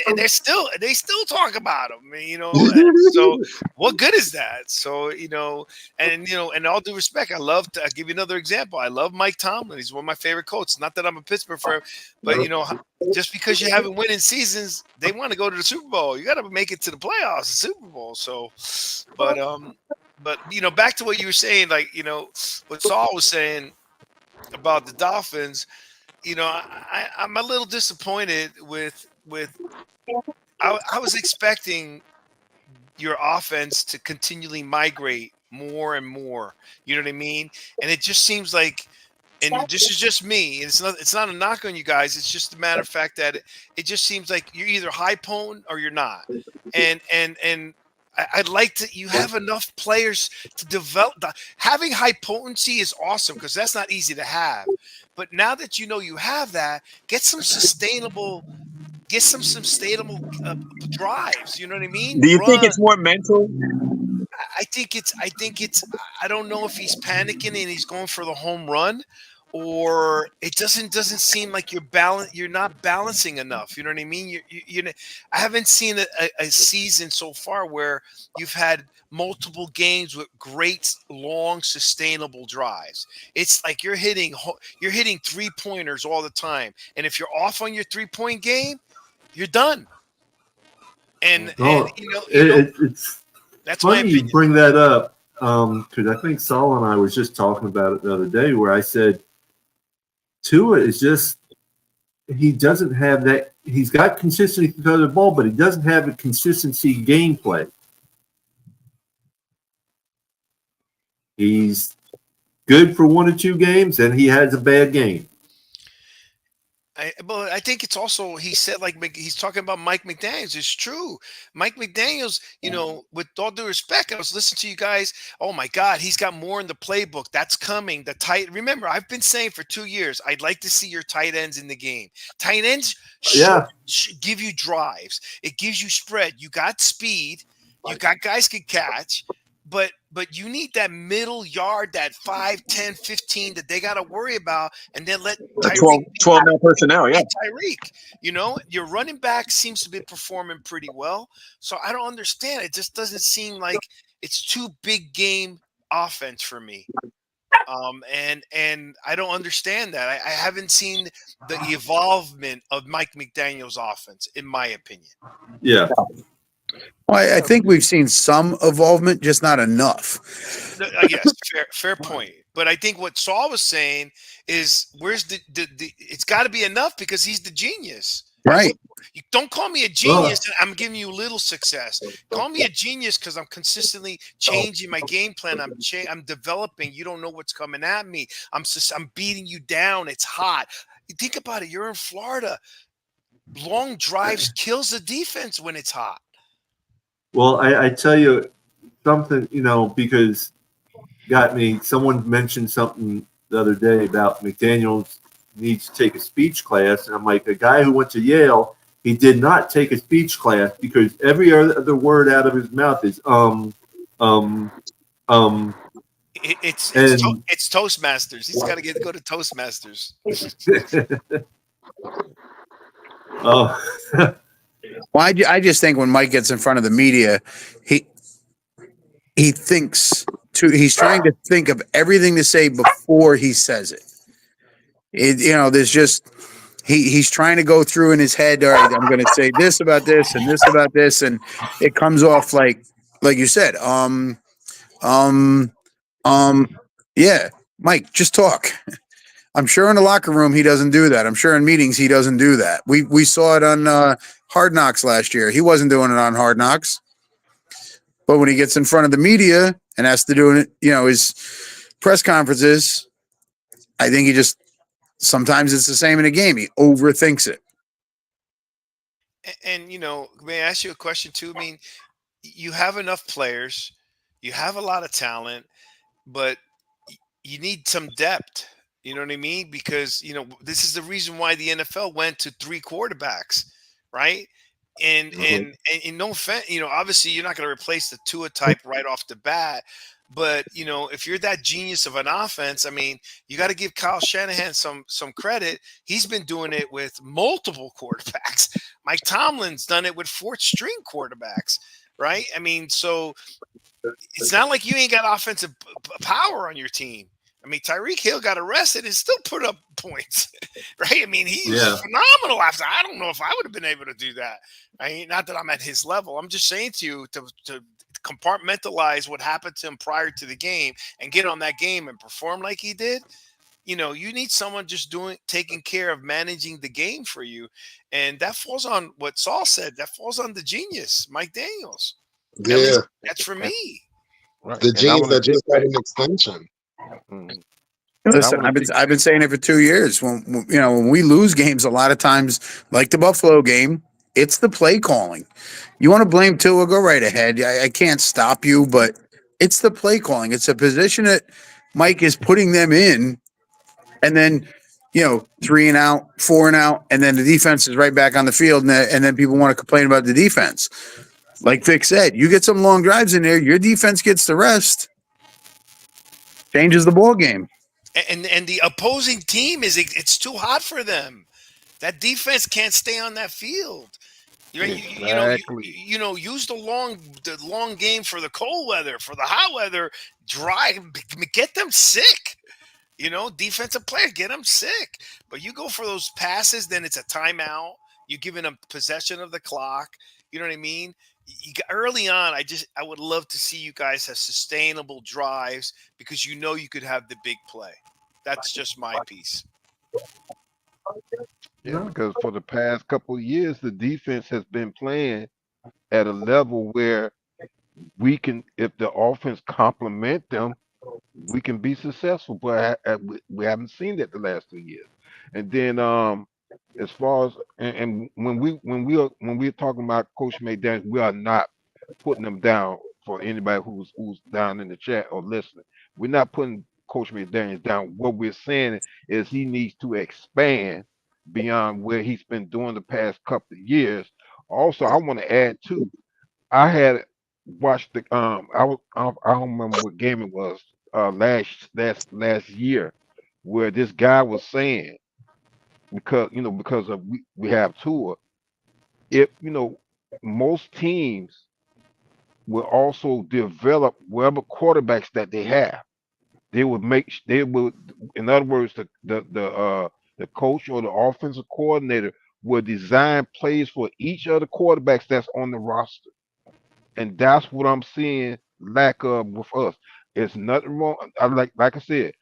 and they still talk about them. So what good is that? So and all due respect, I'll give you another example. I love Mike Tomlin. He's one of my favorite coaches. Not that I'm a Pittsburgh fan, but just because you haven't winning seasons, they want to go to the Super Bowl. You got to make it to the playoffs, the Super Bowl. So, but back to what you were saying, what Saul was saying about the Dolphins, I'm a little disappointed with I was expecting your offense to continually migrate more and more. You know what I mean? And it just seems like, and this is just me, and it's not a knock on you guys. It's just a matter of fact that it just seems like you're either high potent or you're not. And I'd like to. You have enough players to develop. Having high potency is awesome because that's not easy to have. But now that you have that, get some sustainable drives. You know what I mean? Do you think it's more mental? I think it's. I don't know if he's panicking and he's going for the home run, or it doesn't seem like you're not balancing enough. You know what I mean? I haven't seen a season so far where you've had multiple games with great long sustainable drives. It's like you're hitting 3-pointers all the time, and if you're off on your 3-point game, you're done. It's that's my funny opinion. you bring that up because I think Saul and I was just talking about it the other day, where I said Tua is just, he doesn't have that. He's got consistency to throw the ball, but he doesn't have a consistency gameplay. He's good for 1 or 2 games, and he has a bad game. But I think it's also he said he's talking about Mike McDaniels. It's true. Mike McDaniels, with all due respect, I was listening to you guys. Oh my God, he's got more in the playbook. That's coming. The tight. Remember, I've been saying for 2 years, I'd like to see your tight ends in the game. Tight ends Yeah. should give you drives. It gives you spread. You got speed. You got guys can catch. But you need that middle yard, that 5, 10, 15 that they got to worry about, and then let The Tyreek 12 man personnel, yeah. Tyreek. Your running back seems to be performing pretty well. So I don't understand. It just doesn't seem like it's too big game offense for me. And I don't understand that. I haven't seen the evolvement of Mike McDaniel's offense, in my opinion. Yeah. Well, I think we've seen some involvement, just not enough. Yes, fair point. But I think what Saul was saying is, where's the it's got to be enough because he's the genius. Right. You don't call me a genius. I'm giving you little success. Call me a genius because I'm consistently changing my game plan. I'm developing. You don't know what's coming at me. I'm beating you down. It's hot. You think about it. You're in Florida. Long drives kills the defense when it's hot. Well, I tell you something, because got me. Someone mentioned something the other day about McDaniels needs to take a speech class, and I'm like, a guy who went to Yale, he did not take a speech class because every other word out of his mouth is It's Toastmasters. He's got to go to Toastmasters. Oh. Well, I just think when Mike gets in front of the media, he thinks he's trying to think of everything to say before he says it. There's just he's trying to go through in his head. All right, I'm going to say this about this and this about this, and it comes off like you said. Yeah, Mike, just talk. I'm sure in the locker room he doesn't do that. I'm sure in meetings he doesn't do that. We saw it on Hard Knocks last year. He wasn't doing it on Hard Knocks. But when he gets in front of the media and has to do it, his press conferences, I think sometimes it's the same in a game. He overthinks it. And may I ask you a question too? I mean, you have enough players, you have a lot of talent, but you need some depth. You know what I mean? Because, this is the reason why the NFL went to 3 quarterbacks, right? And no offense, obviously you're not going to replace the Tua type right off the bat. But, if you're that genius of an offense, I mean, you got to give Kyle Shanahan some credit. He's been doing it with multiple quarterbacks. Mike Tomlin's done it with 4th string quarterbacks, right? I mean, so it's not like you ain't got offensive power on your team. I mean, Tyreek Hill got arrested and still put up points, right? I mean, he's phenomenal. I don't know if I would have been able to do that. I mean, not that I'm at his level. I'm just saying to you to compartmentalize what happened to him prior to the game and get on that game and perform like he did. You need someone just taking care of managing the game for you. And that falls on what Saul said. That falls on the genius, Mike Daniels. Yeah. That's for me. Right. The genius that just got an extension. Listen, I've been saying it for 2 years. When we lose games, a lot of times, like the Buffalo game, it's the play calling. You want to blame Tua, go right ahead. I can't stop you, but it's the play calling. It's a position that Mike is putting them in, and then 3 and out, 4 and out, and then the defense is right back on the field, and then people want to complain about the defense. Like Vic said, you get some long drives in there, your defense gets the rest. Changes the ball game. And the opposing team it's too hot for them. That defense can't stay on that field. Exactly. Use the long game for the cold weather, for the hot weather, dry, get them sick. Defensive player, get them sick. But you go for those passes, then it's a timeout. You're giving them possession of the clock. You know what I mean? Early on, I would love to see you guys have sustainable drives because you could have the big play. That's just my piece. Yeah, because for the past couple of years, the defense has been playing at a level where we can, if the offense complement them, we can be successful. But we haven't seen that the last 2 years. And then as far as and when we're talking about Coach McDaniels, we are not putting them down for anybody who's down in the chat or listening. We're not putting Coach McDaniels down. What we're saying is he needs to expand beyond where he's been doing the past couple of years. Also, I want to add too. I had watched the I don't remember what game it was last year where this guy was saying because of we have Tua, if most teams will also develop whatever quarterbacks that they have. They would, in other words, the coach or the offensive coordinator will design plays for each of the quarterbacks that's on the roster, and that's what I'm seeing lack of with us. It's nothing wrong. Like I said,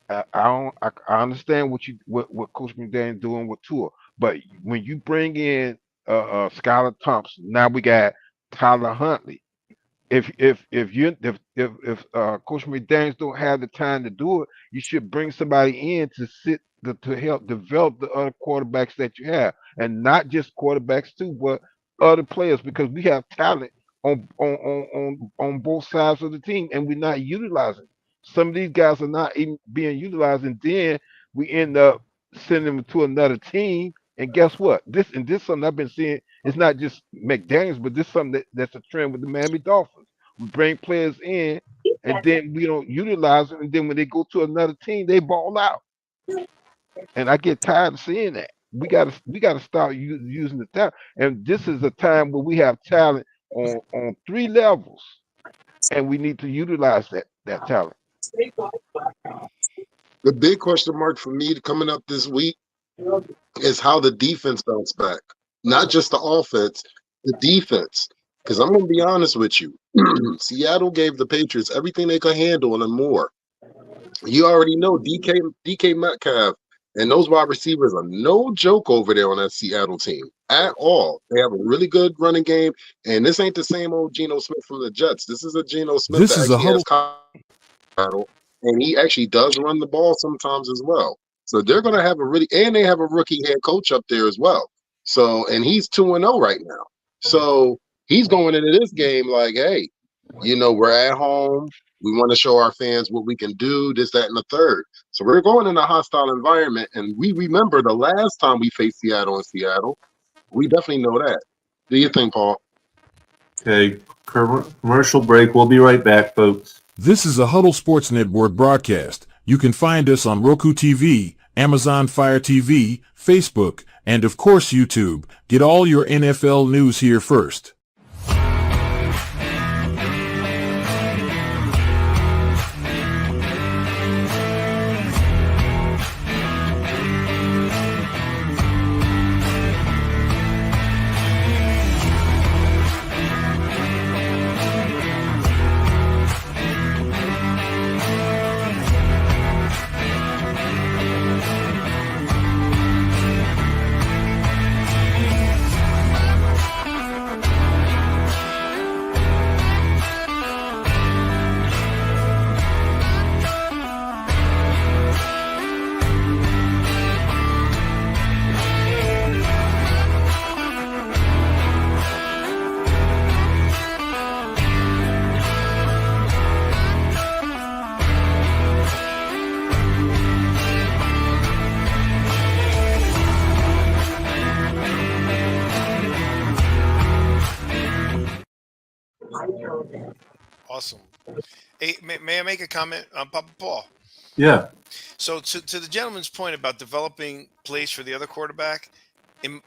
I don't. I understand what Coach McDaniel doing with Tua, but when you bring in Skylar Thompson, now we got Tyler Huntley. If Coach McDaniels don't have the time to do it, you should bring somebody in to help develop the other quarterbacks that you have, and not just quarterbacks too, but other players because we have talent on both sides of the team, and we're not utilizing. Some of these guys are not even being utilized, and then we end up sending them to another team. And guess what? This something I've been seeing. It's not just McDaniels, but this something that's a trend with the Miami Dolphins. We bring players in, and then we don't utilize them, and then when they go to another team, they ball out. And I get tired of seeing that. We gotta start using the talent. And this is a time where we have talent on three levels, and we need to utilize that talent. The big question mark for me coming up this week is how the defense bounce back. Not just the offense, the defense. Because I'm going to be honest with you. Seattle gave the Patriots everything they could handle and more. You already know DK Metcalf and those wide receivers are no joke over there on that Seattle team at all. They have a really good running game, and this ain't the same old Geno Smith from the Jets. This is a Geno Smith This that is a actually huddle. has and he actually does run the ball sometimes as well. So they're going to have they have a rookie head coach up there as well. So, and he's 2-0 right now. So he's going into this game like, hey, we're at home. We want to show our fans what we can do, this, that, and the third. So we're going in a hostile environment, and we remember the last time we faced Seattle in Seattle. We definitely know that. Do you think, Paul? Okay, commercial break. We'll be right back, folks. This is a Huddle Sports Network broadcast. You can find us on Roku TV, Amazon Fire TV, Facebook, and of course YouTube. Get all your NFL news here first. Awesome. Hey, may I make a comment on Papa Paul? Yeah. So to the gentleman's point about developing plays for the other quarterback, in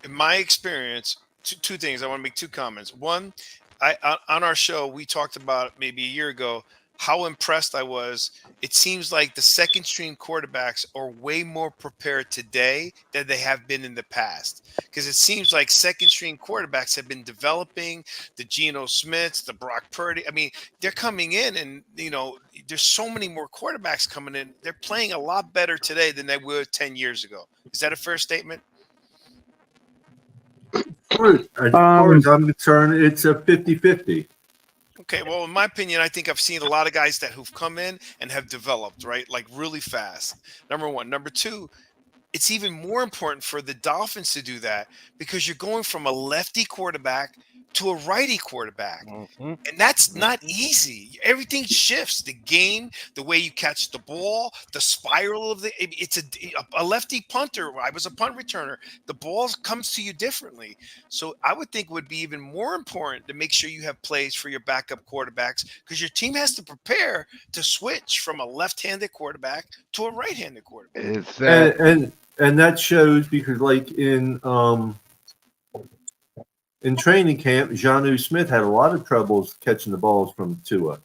my experience, two things. I want to make two comments. One, on our show, we talked about maybe a year ago how impressed I was. It seems like the second string quarterbacks are way more prepared today than they have been in the past. Because it seems like second string quarterbacks have been developing, the Geno Smiths, the Brock Purdy. I mean, they're coming in and, there's so many more quarterbacks coming in. They're playing a lot better today than they were 10 years ago. Is that a fair statement? As far as I'm concerned, it's a 50-50. Okay, well, in my opinion, I think I've seen a lot of guys who've come in and have developed, right, like really fast. Number one. Number two, it's even more important for the Dolphins to do that because you're going from a lefty quarterback to a righty quarterback. Mhm. And that's not Mhm. easy. Everything shifts. The game, the way you catch the ball, the spiral of it's a lefty punter. I was a punt returner. The ball comes to you differently. So I would think it would be even more important to make sure you have plays for your backup quarterbacks because your team has to prepare to switch from a left-handed quarterback to a right-handed quarterback. and Exactly. and and that shows because like in training camp, Jonnu Smith had a lot of troubles catching the balls from Tua.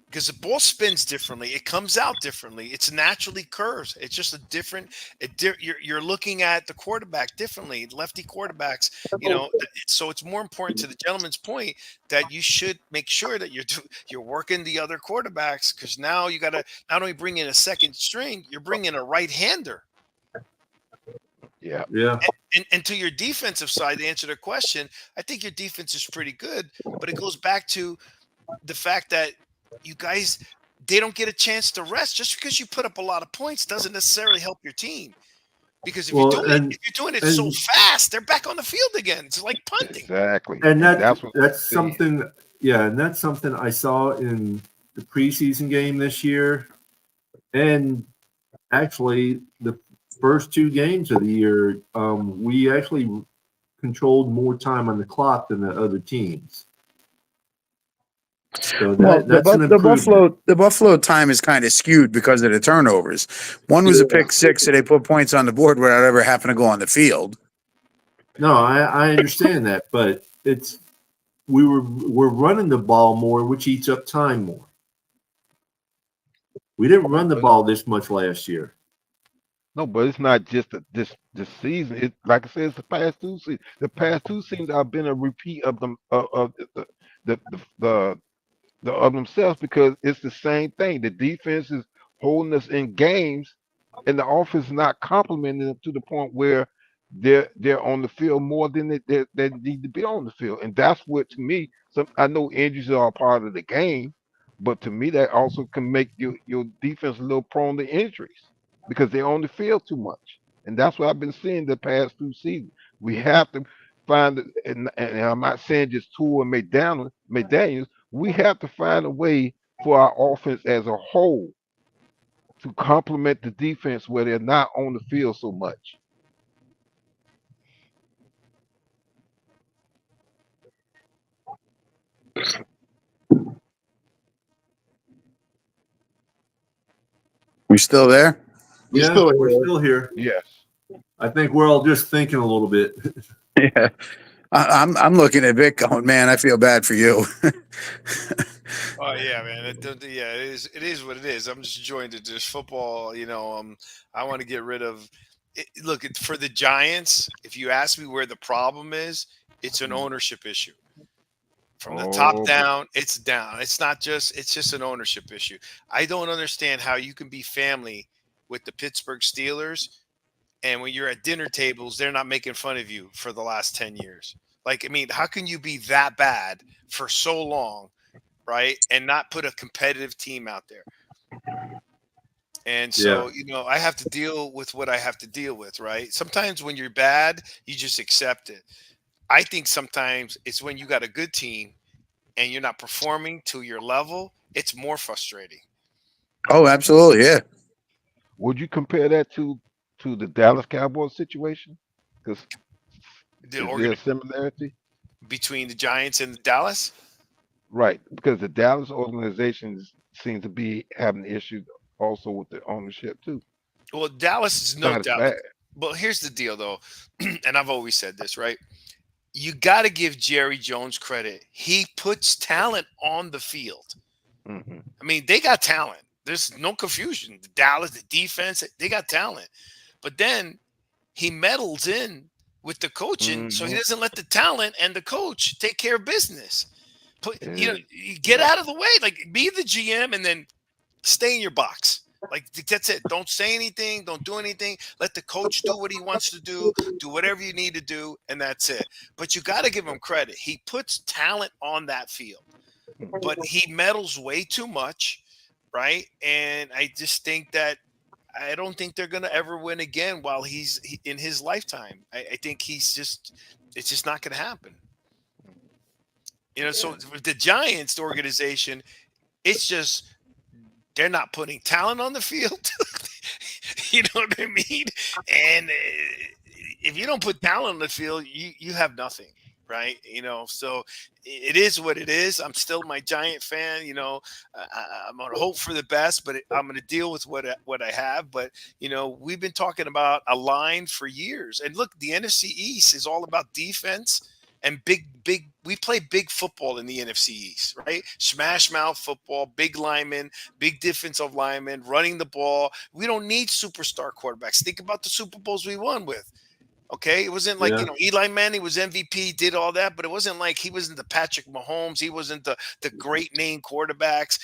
Because the ball spins differently, it comes out differently. It's naturally curves. It's just a different. You're looking at the quarterback differently. Lefty quarterbacks, so it's more important to the gentleman's point that you should make sure that you're working the other quarterbacks because now you got to not only bring in a second string, you're bringing a right hander. Yeah. Yeah. And to your defensive side, to answer the question, I think your defense is pretty good, but it goes back to the fact that you guys they don't get a chance to rest. Just because you put up a lot of points doesn't necessarily help your team. Because Well, if you're doing it so and fast, they're back on the field again. It's like punting. Exactly. and And that that's what that's I'm saying. something. Yeah, and that's something I saw in the preseason game this year, and actually the first two games of the year, we actually controlled more time on the clock than the other teams. So Well, that's an improvement. The Buffalo time is kind of skewed because of the turnovers. One was a Yeah. pick six, so they put points on the board without ever having to go on the field. No, I understand that, but we're running the ball more, which eats up time more. We didn't run the ball this much last year. No, but it's not just this season. It like I said, it's the past two seasons. The past two seasons have been a repeat of them of the the, the of themselves because it's the same thing. The defense is holding us in games, and the offense is not complimenting them to the point where they're on the field more than they need to be on the field. And that's what to me. Some I know injuries are a part of the game, but to me that also can make your defense a little prone to injuries because they're on the field too much. And that's what I've been seeing the past two seasons. We have to find, and I'm not saying just Tua and McDaniels, we have to find a way for our offense as a whole to complement the defense where they're not on the field so much. We still there? We Yeah, still we're here. still here. Yes. I think we're all just thinking a little bit. Yeah. I'm looking at Vic going, man, I feel bad for you. Oh yeah, man. Yeah, it is. It is what it is. I'm just enjoying this football. I want to get rid of. Look, for the Giants, if you ask me where the problem is, it's an ownership issue. From the top Oh boy. down, it's down. It's just an ownership issue. I don't understand how you can be family with the Pittsburgh Steelers and when you're at dinner tables, they're not making fun of you for the last 10 years. Like, I mean, how can you be that bad for so long, right? And not put a competitive team out there? And Yeah. so, I have to deal with what I have to deal with, right? Sometimes when you're bad, you just accept it. I think sometimes it's when you got a good team and you're not performing to your level, it's more frustrating. Oh, absolutely. Yeah. Would you compare that to the Dallas Cowboys situation? Because The is there organ a similarity? between the Giants and Dallas. Right, because the Dallas organizations seem to be having issues also with the ownership too. Well, Dallas is no Not as doubt. bad. But here's the deal, though, and I've always said this, right? You got to give Jerry Jones credit. He puts talent on the field. Hmm. I mean, they got talent. There's no confusion. The Dallas, the defense, they got talent. But then he meddles in with the coaching, so he Hmm. doesn't let the talent and the coach take care of business. You get Yeah. out of the way. Like, be the GM and then stay in your box. Like, that's it. Don't say anything. Don't do anything. Let the coach do what he wants to do. Do whatever you need to do, and that's it. But you got to give him credit. He puts talent on that field, Mhm. but he meddles way too much, right? And I just think that I don't think they're going to ever win again while he's in his lifetime. I think it's just not going to happen. So with the Giants organization, it's just they're not putting talent on the field. You know what I mean? And if you don't put talent on the field, you have nothing, right? So it is what it is. I'm still my Giant fan. I'm going to hope for the best, but I'm going to deal with what I have. But we've been talking about a line for years, and look, the NFC East is all about defense and big. We play big football in the NFC East, right? Smash mouth football, big linemen, big defensive linemen, running the ball. We don't need superstar quarterbacks. Think about the Super Bowls we won with. Okay, it wasn't like Eli Manning was MVP, did all that, but it wasn't like he wasn't the Patrick Mahomes, he wasn't the great name quarterbacks.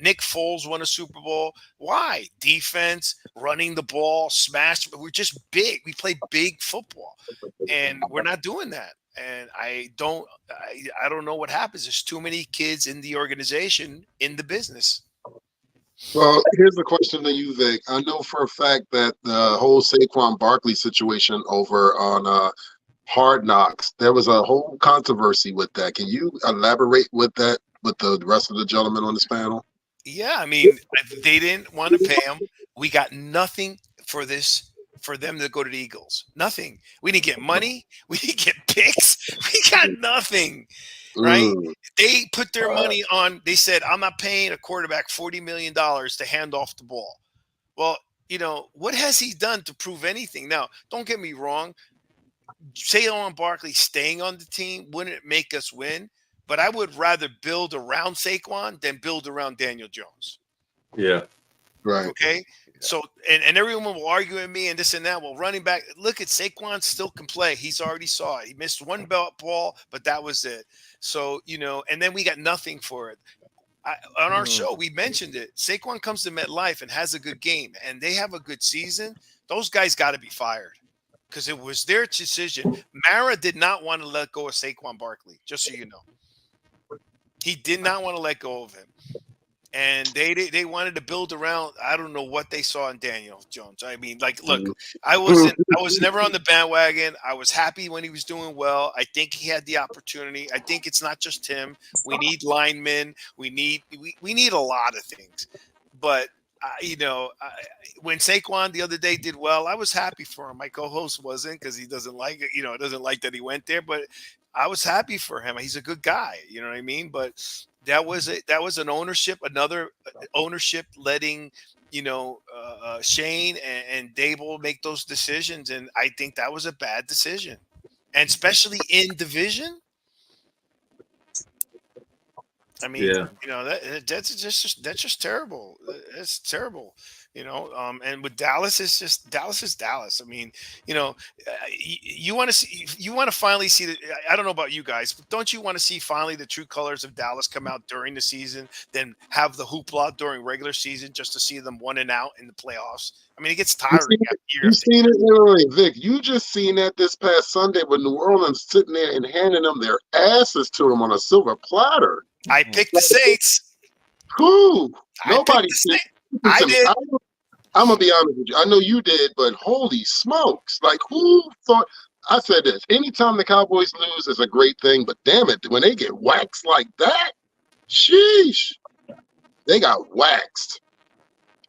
Nick Foles won a Super Bowl. Why? Defense, running the ball, smash. We're just big. We play big football, and we're not doing that. And I don't know what happens. There's too many kids in the organization in the business. Well, here's the question to you, Vic. I know for a fact that the whole Saquon Barkley situation over on Hard Knocks, there was a whole controversy with that. Can you elaborate with that with the rest of the gentlemen on this panel? Yeah, I mean, they didn't want to pay him. We got nothing for this. For them to go to the Eagles, nothing. We didn't get money. We didn't get picks. We got nothing, right? They put their money on. They said, "I'm not paying a quarterback $40 million to hand off the ball." Well, what has he done to prove anything? Now, don't get me wrong. Saquon Barkley staying on the team wouldn't make us win, but I would rather build around Saquon than build around Daniel Jones. Yeah. Right. Okay. So, and everyone will argue with me and this and that. Well, running back, look at Saquon still can play. He's already saw it. He missed one ball, but that was it. So, and then we got nothing for it. On our show, we mentioned it. Saquon comes to MetLife and has a good game, and they have a good season. Those guys got to be fired because it was their decision. Mara did not want to let go of Saquon Barkley, just so you know. He did not want to let go of him. And they wanted to build around. I don't know what they saw in Daniel Jones. I mean, like, look, I was never on the bandwagon. I was happy when he was doing well. I think he had the opportunity. I think it's not just him. We need linemen. We need a lot of things. But when Saquon the other day did well, I was happy for him. My co-host wasn't because he doesn't like it. Doesn't like that he went there. But I was happy for him. He's a good guy. You know what I mean? But that was an ownership, another ownership letting, Shane and Dable make those decisions. And I think that was a bad decision. And especially in division. I mean, that's just terrible. It's terrible. And with Dallas, it's just Dallas is Dallas. I mean, you want to finally see the. I don't know about you guys, but don't you want to see finally the true colors of Dallas come out during the season, then have the hoopla during regular season just to see them 1-out in the playoffs? I mean, it gets tiring. You've seen it, Vic. You just seen that this past Sunday with New Orleans sitting there and handing them their asses to them on a silver platter. I picked the Saints. Who? Nobody. I did. I'm gonna be honest with you. I know you did, but holy smokes! Like, who thought? I said this. Anytime the Cowboys lose is a great thing, but damn it, when they get waxed like that, sheesh, they got waxed.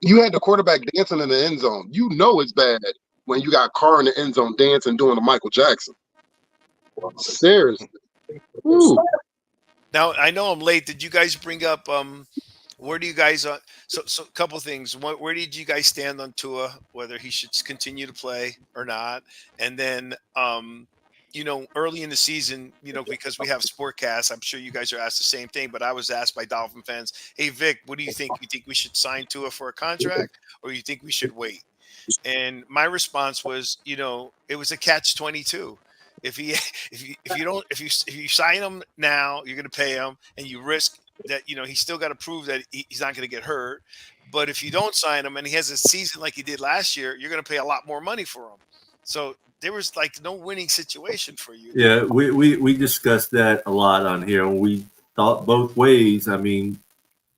You had the quarterback dancing in the end zone. You know it's bad when you got Carr in the end zone dancing, doing a Michael Jackson. Seriously. Woo. Now I know I'm late. Did you guys bring up? Where do you guys? So a couple things. Where did you guys stand on Tua? Whether he should continue to play or not? And then, early in the season, because we have Sportcast, I'm sure you guys are asked the same thing. But I was asked by Dolphin fans, "Hey Vic, what do you think? You think we should sign Tua for a contract, or you think we should wait?" And my response was, it was a catch-22. If you sign him now, you're going to pay him, and you risk that he's still got to prove that he's not going to get hurt. But if you don't sign him and he has a season like he did last year, you're going to pay a lot more money for him. So there was like no winning situation for you. Yeah, we discussed that a lot on here, and we thought both ways. I mean,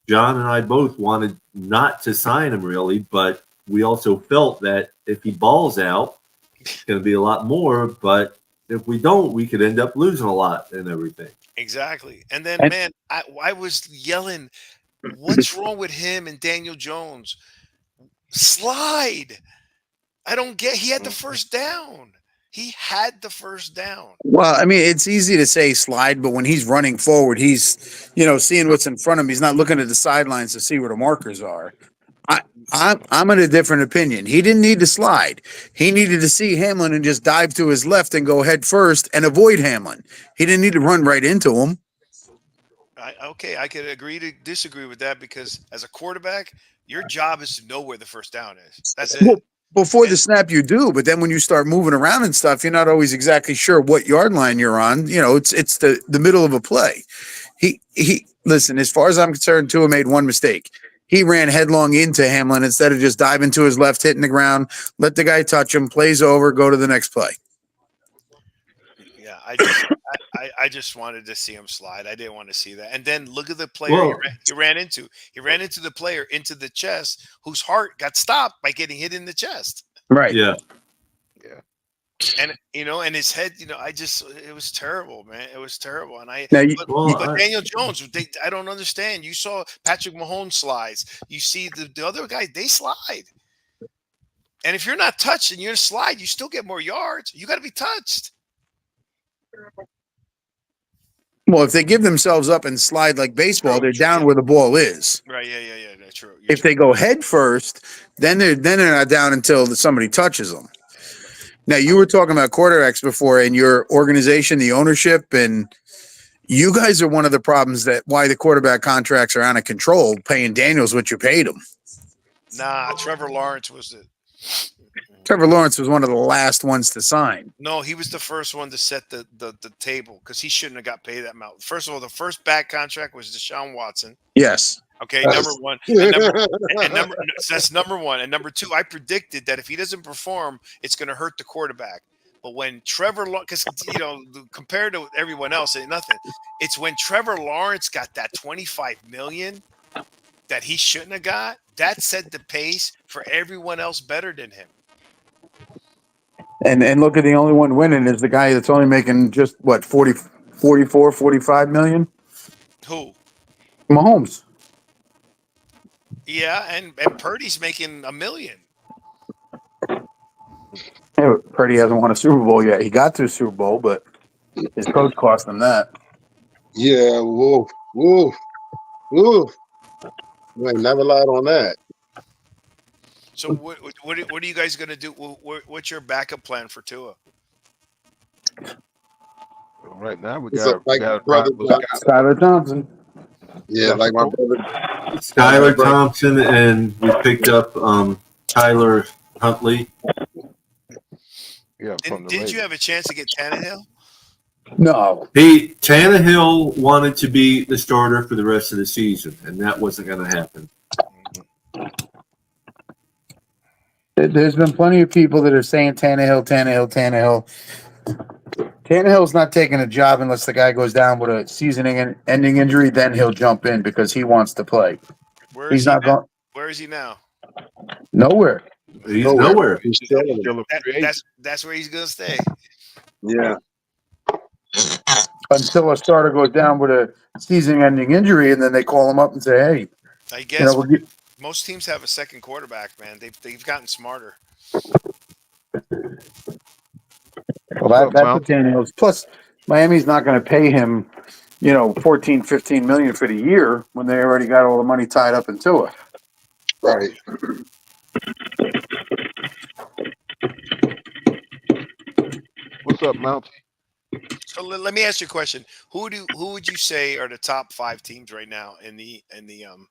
John and I both wanted not to sign him really, but we also felt that if he balls out, it's going to be a lot more. But if we don't, we could end up losing a lot and everything. Exactly. And then, And- man, I was yelling, what's wrong with him and Daniel Jones? Slide. I don't get. He had the first down. He had the first down. Well, I mean, it's easy to say slide, but when he's running forward, he's, seeing what's in front of him. He's not looking at the sidelines to see where the markers are. I'm in a different opinion. He didn't need to slide. He needed to see Hamlin and just dive to his left and go head first and avoid Hamlin. He didn't need to run right into him. Okay, I could agree to disagree with that because as a quarterback, your job is to know where the first down is. That's it. Well, before the snap, you do, but then when you start moving around and stuff, you're not always exactly sure what yard line you're on. It's the middle of a play. He listen. As far as I'm concerned, Tua made one mistake. He ran headlong into Hamlin instead of just diving to his left, hitting the ground. Let the guy touch him. Plays over. Go to the next play. Yeah, I just wanted to see him slide. I didn't want to see that. And then look at the player he ran into. He ran into the player into the chest, whose heart got stopped by getting hit in the chest. Right. Yeah. And and his head, it was terrible, man. It was terrible. And but Daniel Jones, I don't understand. You saw Patrick Mahomes slides. You see the other guy, they slide. And if you're not touched and you're a slide, you still get more yards. You got to be touched. Well, if they give themselves up and slide like baseball, they're down where the ball is. Right? Yeah. That's true. If they go head first, then they're not down until somebody touches them. Now, you were talking about quarterbacks before and your organization, the ownership, and you guys are one of the problems why the quarterback contracts are out of control, paying Daniels what you paid him. Nah, Trevor Lawrence was Trevor Lawrence was one of the last ones to sign. No, he was the first one to set the table because he shouldn't have got paid that amount. First of all, the first bad contract was Deshaun Watson. Yes. Okay, number one. That's number one. And number two, I predicted that if he doesn't perform, it's going to hurt the quarterback. But when Trevor Lawrence, because, compared to everyone else, ain't nothing. It's when Trevor Lawrence got that $25 million that he shouldn't have got, that set the pace for everyone else better than him. And look at the only one winning is the guy that's only making just, 44, 45 million? Who? Mahomes. Yeah, and Purdy's making $1 million. Yeah, Purdy hasn't won a Super Bowl yet. He got to a Super Bowl, but his coach cost him that. Yeah, woof. You ain't never lied on that. So what are you guys going to do? What's your backup plan for Tua? Right now we It's got Skylar Thompson. Yeah, like my brother Skylar Thompson, and we picked up Tyler Huntley. Yeah. Didn't you have a chance to get Tannehill? No. Tannehill wanted to be the starter for the rest of the season, and that wasn't going to happen. There's been plenty of people that are saying Tannehill. Tannehill's not taking a job unless the guy goes down with a season-ending injury. Then he'll jump in because he wants to play. Where He's not going Where is he now? nowhere. He's nowhere. He's still in it. That's where he's going to stay. Yeah. Until a starter goes down with a season-ending injury, and then they call him up and say, "Hey, I guess we'll most teams have a second quarterback, man. They've gotten smarter. Well, that's what Daniels. Plus, Miami's not going to pay him, 14, 15 million for the year when they already got all the money tied up into it. Right. What's up, Mountie? So let me ask you a question. Who would you say are the top 5 teams right now in the NFL?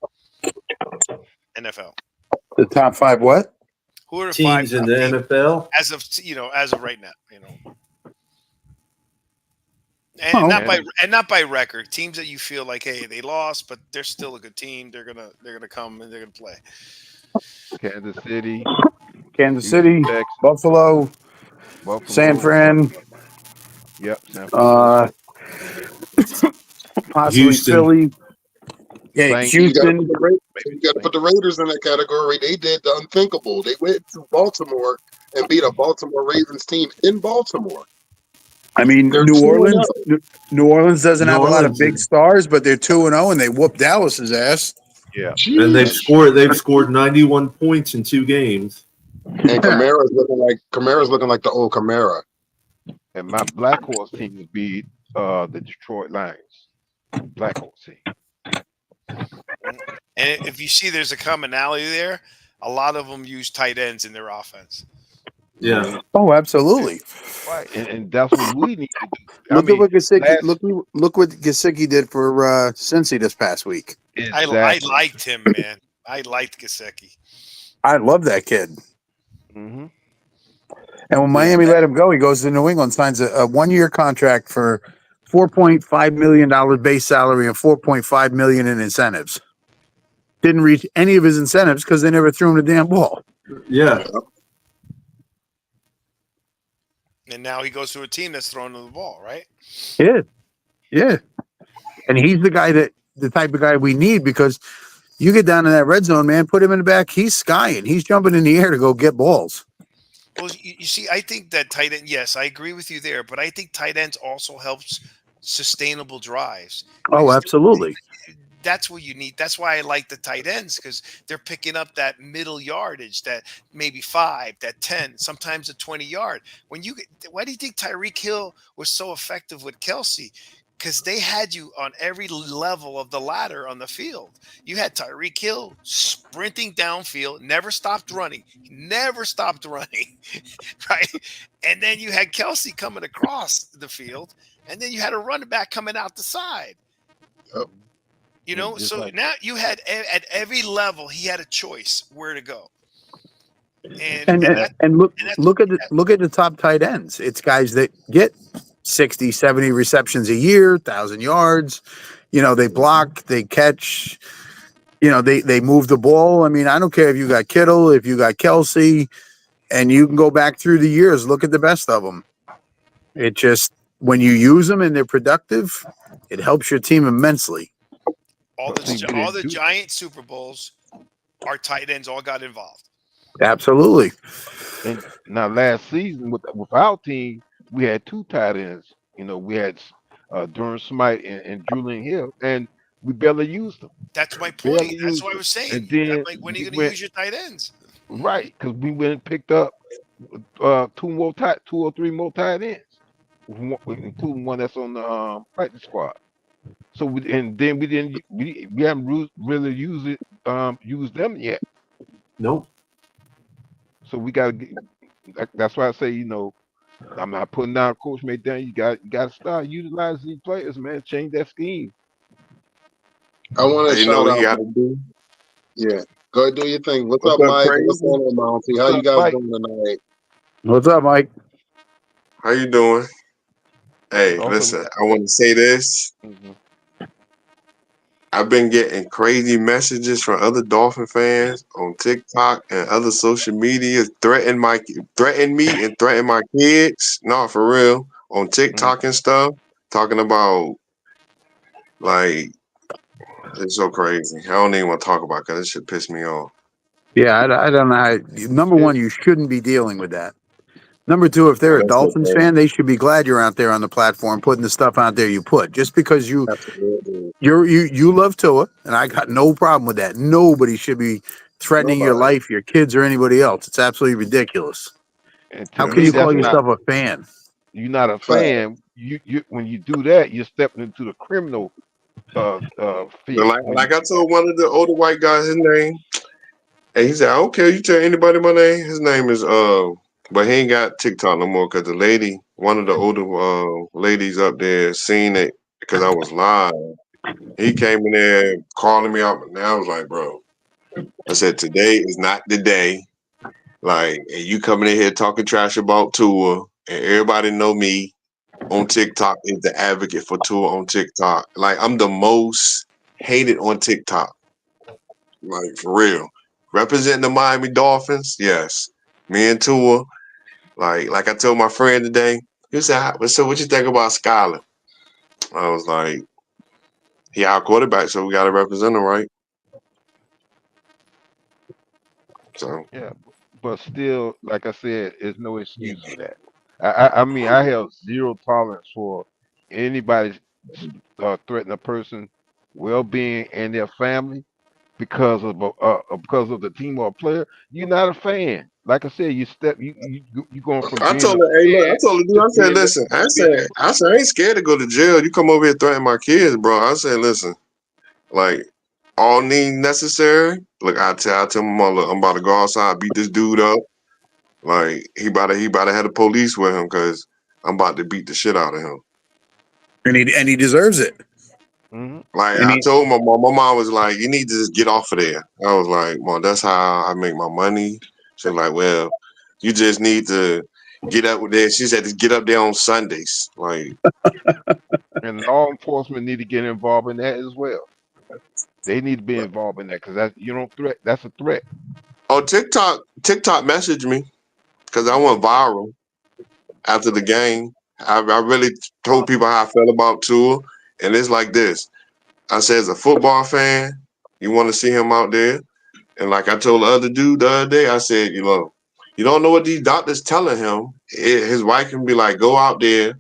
The top 5 what? Who are the Teams 5 in the NFL? as of right now, And not by record. Teams that you feel like, hey, they lost, but they're still a good team. They're gonna come and they're gonna play. Kansas City, Texas, Buffalo, San Fran. Yep. San Fran. Possibly Houston. Philly. Yeah, Saints, You got to Houston. put the Raiders in that category. They did the unthinkable. They went to Baltimore and beat a Baltimore Ravens team in Baltimore. I mean, They're New 2-0. Orleans. New Orleans doesn't New have a lot of Orleans, big stars, but they're 2-0, and they whooped Dallas's ass. yeah. and they've Jeez. scored 91 points in 2 games. And Kamara's looking like the old Kamara. And my Black Horse team would be the Detroit Lions. Black Horse team. And if you see there's a commonality there, a lot of them use tight ends in their offense. Yeah. Oh, absolutely. Right. And that's what we need to do. Look at what Gesicki. last- Look what Gesicki did for Cincy this past week. Exactly. I liked him, man. I liked Gesicki. I love that kid. Mm-hmm. And when Miami let him go, he goes to New England, signs a 1-year contract for $4.5 million base salary and $4.5 million in incentives. Didn't reach any of his incentives because they never threw him the damn ball. Yeah. And now he goes to a team that's throwing him the ball, right? Yeah. And he's the type of guy we need, because you get down in that red zone, man, put him in the back, he's skying. He's jumping in the air to go get balls. Well, you see, I think that tight end, yes, I agree with you there, but I think tight ends also helps sustainable drives. Oh, absolutely. That's what you need. That's why I like the tight ends, because they're picking up that middle yardage, that maybe 5, that 10, sometimes a 20-yard. Why do you think Tyreek Hill was so effective with Kelsey? Because they had you on every level of the ladder on the field. You had Tyreek Hill sprinting downfield, never stopped running, right? And then you had Kelsey coming across the field, and then you had a running back coming out the side. Yep. You know, Just so like- now you had at every level he had a choice where to go. And look at the top tight ends. It's guys that get 60, 70 receptions a year, 1,000 yards. You know, they block, they catch. You know, they move the ball. I mean, I don't care if you got Kittle, if you got Kelsey, and you can go back through the years. Look at the best of them. It just, when you use them and they're productive, it helps your team immensely. all the giant Super Bowls, our tight ends all got involved. Absolutely. And now last season with our team, we had 2 tight ends. You know, we had Durham Smythe and Julian Hill, and we barely used them. That's my Barely point. That's used what I them. was saying. And then Like, when are you we going to went- use your tight ends? Right, because we went and picked up 2 or 3 more tight ends, including one that's on the practice squad. So we haven't really used them yet. Nope. So we got to. That's why I say, you know, I'm not putting down Coach McDaniel. You got to start utilizing these players, man. Change that scheme. I want to You know shout what you out. got to do? Yeah, go ahead, do your thing. What's up, What's up, Mike? Crazy? What's going on, Monty? How What's you up, guys Mike? doing tonight? What's up, Mike? How you doing? Hey, Also, listen, I want to say this. Mhm. I've been getting crazy messages from other Dolphin fans on TikTok and other social media threaten me and threaten my kids. No, for real, on TikTok and stuff, talking about, like, it's so crazy. I don't even want to talk about it because it should piss me off. Yeah, I don't know how. Number one, you shouldn't be dealing with that. Number two, if they're a That's Dolphins okay. fan, they should be glad you're out there on the platform putting the stuff out there you put. Just because you Absolutely. you love Tua, and I got no problem with that. Nobody should be threatening your Nobody. life, your kids, or anybody else. It's absolutely ridiculous. And to How Yeah, can me, you call that's not. yourself a fan? You're not a fan. You when you do that, you're stepping into the criminal field. Like I told one of the older white guys his name, and he said, "I don't care. You tell anybody my name. His name is but he ain't got TikTok no more because the lady, one of the older ladies up there, seen it because I was live. He came in there calling me out, and I was like, bro, I said today is not the day. Like, and you coming in here talking trash about Tua, and everybody know me on TikTok is the advocate for Tua on TikTok. Like, I'm the most hated on TikTok. Like, for real. Representing the Miami Dolphins, yes. Me and Tua, like I told my friend today, he said, so what you think about Skylar? I was like, He our quarterback, so we got to represent him, right? So Yeah, but still, like I said, there's no excuse for that. I mean, I have zero tolerance for anybody threatening a person' well-being and their family because of the team or a player. You're not a fan. Like I said, you going from I being told a her, hey, look, I fan told her, dude, to I said, being listen, I said, I ain't scared to go to jail. You come over here threatening my kids, bro. I said, listen, like, all need necessary. Look, I tell my mom, look, I'm about to go outside, beat this dude up. Like, he about to have the police with him because I'm about to beat the shit out of him. And he deserves it. hmm Like, And I he, told my mom was like, you need to just get off of there. I was like, Mom, that's how I make my money. She was like, well, you just need to get up there. She said, just get up there on Sundays. Like, And law enforcement need to get involved in that as well. They need to be involved in that because that you don't threat. That's a threat. oh, TikTok messaged me because I went viral after the game. I really told people how I felt about Tua. And it's like this. I said, as a football fan, you want to see him out there. And like I told the other dude the other day, I said, you don't know what these doctors telling him. His wife can be like, go out there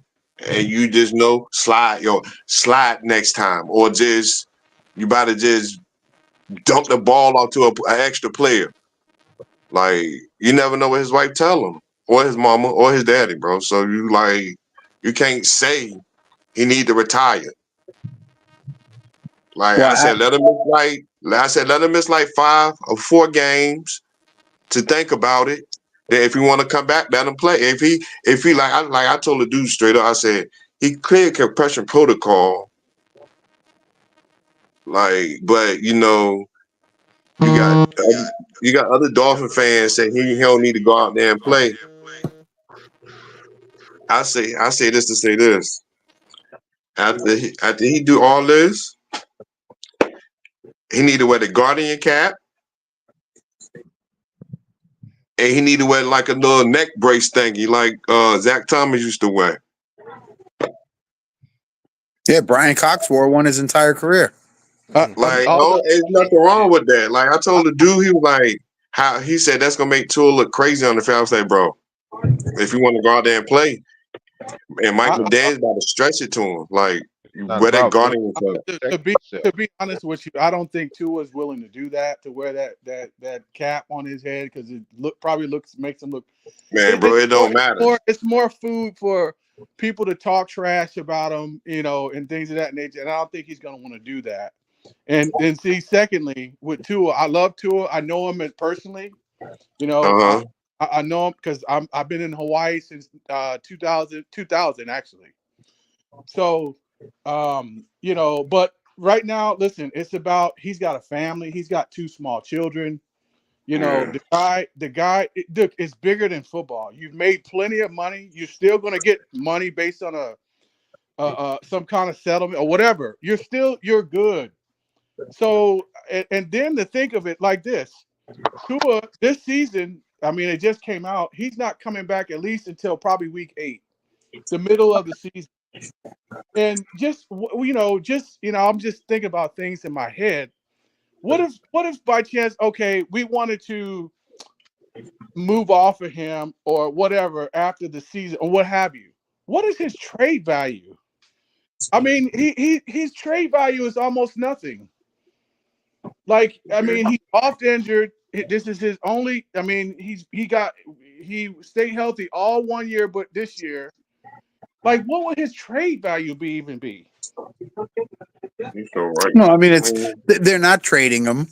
and you just slide next time. Or just, you better just dump the ball off to an extra player. Like, you never know what his wife tell him. Or his mama or his daddy, bro. So you can't say he need to retire. Like well, I said, let him miss like 5 or 4 games to think about it. Then if he want to come back, let him play. If he I told the dude straight up, I said he cleared concussion protocol. Like, but you got other Dolphin fans saying he don't need to go out there and play. I say this to say this. After he do all this, he need to wear the Guardian cap. And he need to wear like a little neck brace thingy, like Zach Thomas used to wear. yeah, Brian Cox wore one his entire career. Like, no, there's nothing wrong with that. Like, I told the dude, he was like, how he said that's gonna make Tua look crazy on the field. I was like, bro, if you want to go out there and play, and Mike McDaniel's about to stretch it to him, like, you Not wear that about Guardian stuff. To be honest with you, I don't think Tua is willing to do that, to wear that cap on his head, because it makes him look. Man, bro, it don't matter. It's more food for people to talk trash about him, and things of that nature. And I don't think he's going to want to do that. And see, secondly, with Tua, I love Tua. I know him personally. I know him because I've been in Hawaii since 2000 actually. So, but right now, listen, it's about, he's got a family. He's got 2 small children. The guy, look, it's bigger than football. You've made plenty of money. You're still going to get money based on some kind of settlement or whatever. You're good. So, and then to think of it like this, Tua, this season, I mean, it just came out. He's not coming back at least until probably week 8, the middle of the season. And I'm just thinking about things in my head. What if by chance, okay, we wanted to move off of him or whatever after the season or what have you? What is his trade value? I mean, his trade value is almost nothing. Like, I mean, he's oft injured. This is his only. I mean, he stayed healthy all 1 year, but this year, like, what would his trade value even be? No, I mean they're not trading him,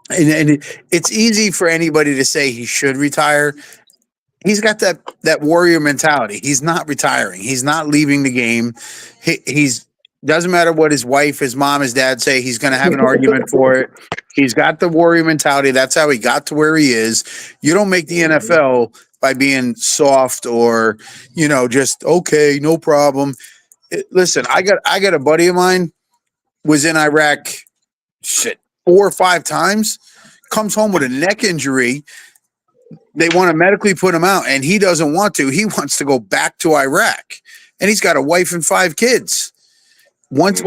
and it's easy for anybody to say he should retire. He's got that warrior mentality. He's not retiring. He's not leaving the game. He's doesn't matter what his wife, his mom, his dad say. He's going to have an argument for it. He's got the warrior mentality. That's how he got to where he is. You don't make the NFL by being soft or just okay, no problem. Listen, I got a buddy of mine was in Iraq 4 or 5 times, comes home with a neck injury. They want to medically put him out, and he doesn't want to. He wants to go back to Iraq, and he's got a wife and 5 kids. Once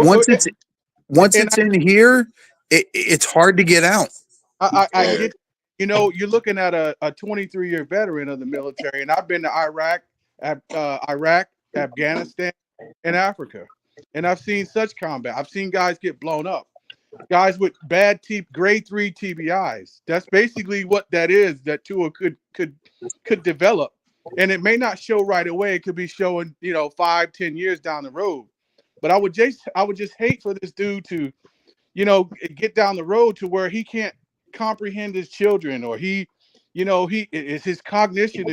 Once And it's in here, it's hard to get out. I get, you're looking at a 23-year veteran of the military, and I've been to Iraq, Afghanistan, and Africa, and I've seen such combat. I've seen guys get blown up, guys with bad grade 3 TBIs. That's basically what that is. That Tua could develop, and it may not show right away. It could be showing 5-10 years down the road. But I would just hate for this dude to get down the road to where he can't comprehend his children, or his cognition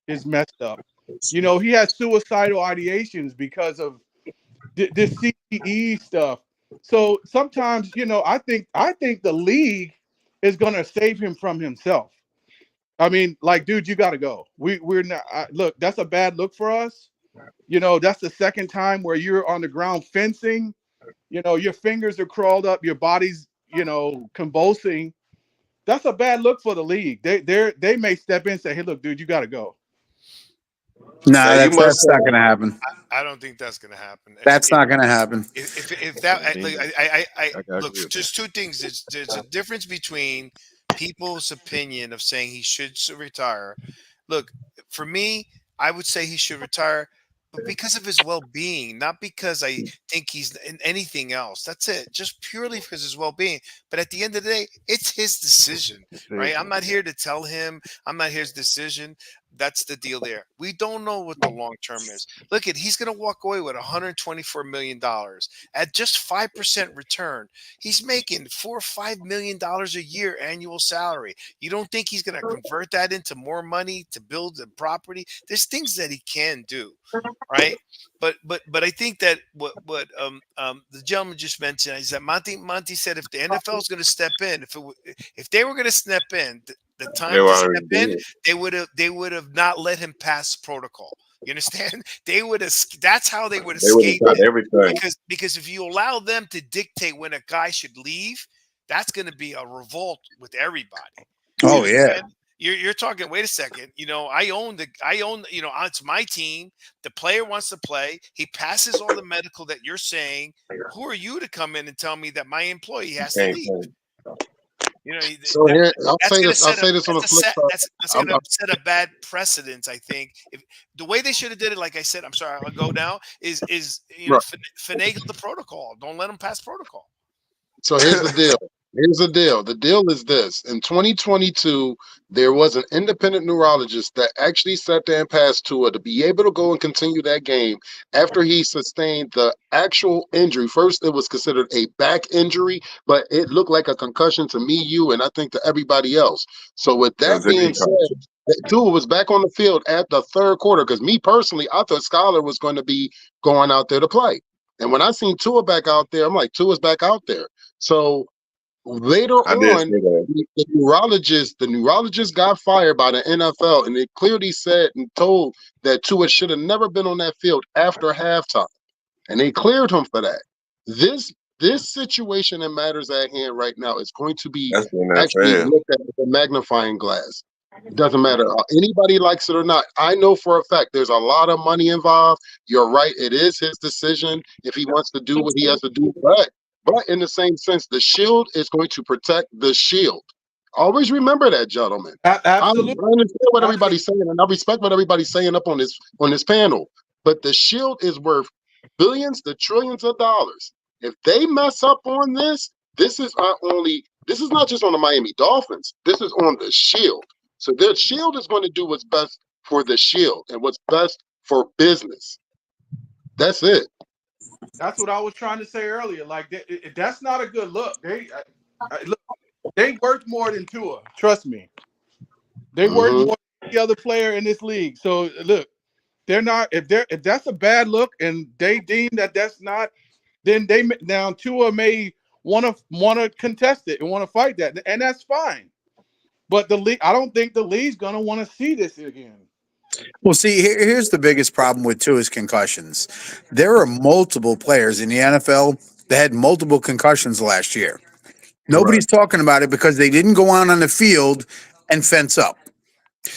is messed up. He has suicidal ideations because of this CTE stuff. So sometimes, I think the league is going to save him from himself. I mean, like, dude, you got to go. We're not. Look, that's a bad look for us. That's the second time where you're on the ground fencing. Your fingers are crawled up, your body's, convulsing. That's a bad look for the league. They may step in and say, "Hey, look, dude, you got to go." No, that's not going to happen. I don't think that's going to happen. That's not going to happen. If that, I look, agree with just two things. There's a difference between people's opinion of saying he should retire. Look, for me, I would say he should retire, but because of his well-being, not because I think he's in anything else. That's it. Just purely because of his well-being. But at the end of the day, it's his decision, right? I'm not here to tell him. I'm not his decision. That's the deal there. We don't know what the long term is. Look he's going to walk away with $124 million at just 5% return. He's making $4 or $5 million a year annual salary. You don't think he's going to convert that into more money to build the property? There's things that he can do, right? But I think that what the gentleman just mentioned is that Monty said if the NFL is going to step in, if they were going to step in, the time to step in, they would have not let him pass protocol. You understand? They would have. That's how they would escape everything. Because if you allow them to dictate when a guy should leave, that's going to be a revolt with everybody. Oh yeah. You're talking. Wait a second. I own. It's my team. The player wants to play. He passes all the medical that you're saying. Who are you to come in and tell me that my employee has to leave? So here, I'll say this on the flip side. That's going to set a bad precedent, I think. If the way they should have did it, like I said, I'm sorry, I'll go now, is finagle the protocol. Don't let them pass protocol. So here's the deal. The deal is this. In 2022, there was an independent neurologist that actually sat there and passed Tua to be able to go and continue that game after he sustained the actual injury. First, it was considered a back injury, but it looked like a concussion to me, you, and I think to everybody else. So with that being said, Tua was back on the field at the third quarter, because me personally, I thought Skylar was going to be going out there to play. And when I seen Tua back out there, I'm like, Tua's back out there. So later on, the neurologist got fired by the NFL, and they clearly said and told that Tua should have never been on that field after halftime, and they cleared him for that. This situation that matters at hand right now is going to be actually looked at with a magnifying glass. It doesn't matter. Anybody likes it or not. I know for a fact there's a lot of money involved. You're right. It is his decision if he wants to do what he has to do. But in the same sense, the shield is going to protect the shield. Always remember that, gentlemen. Absolutely. I understand what everybody's saying, and I respect what everybody's saying up on this panel. But the shield is worth billions to trillions of dollars. If they mess up on this, this is not just on the Miami Dolphins. This is on the shield. So their shield is going to do what's best for the shield and what's best for business. That's it. That's what I was trying to say earlier. Like that's not a good look. They worth more than Tua. Trust me. They worth more than the other player in this league. So look, they're not. If that's a bad look, and they deem that that's not, then Tua may want to contest it and want to fight that, and that's fine. But the league, I don't think the league's gonna want to see this again. Well, see, here's the biggest problem with Tua's concussions. There are multiple players in the NFL that had multiple concussions last year. Nobody's talking about it because they didn't go on the field and fence up.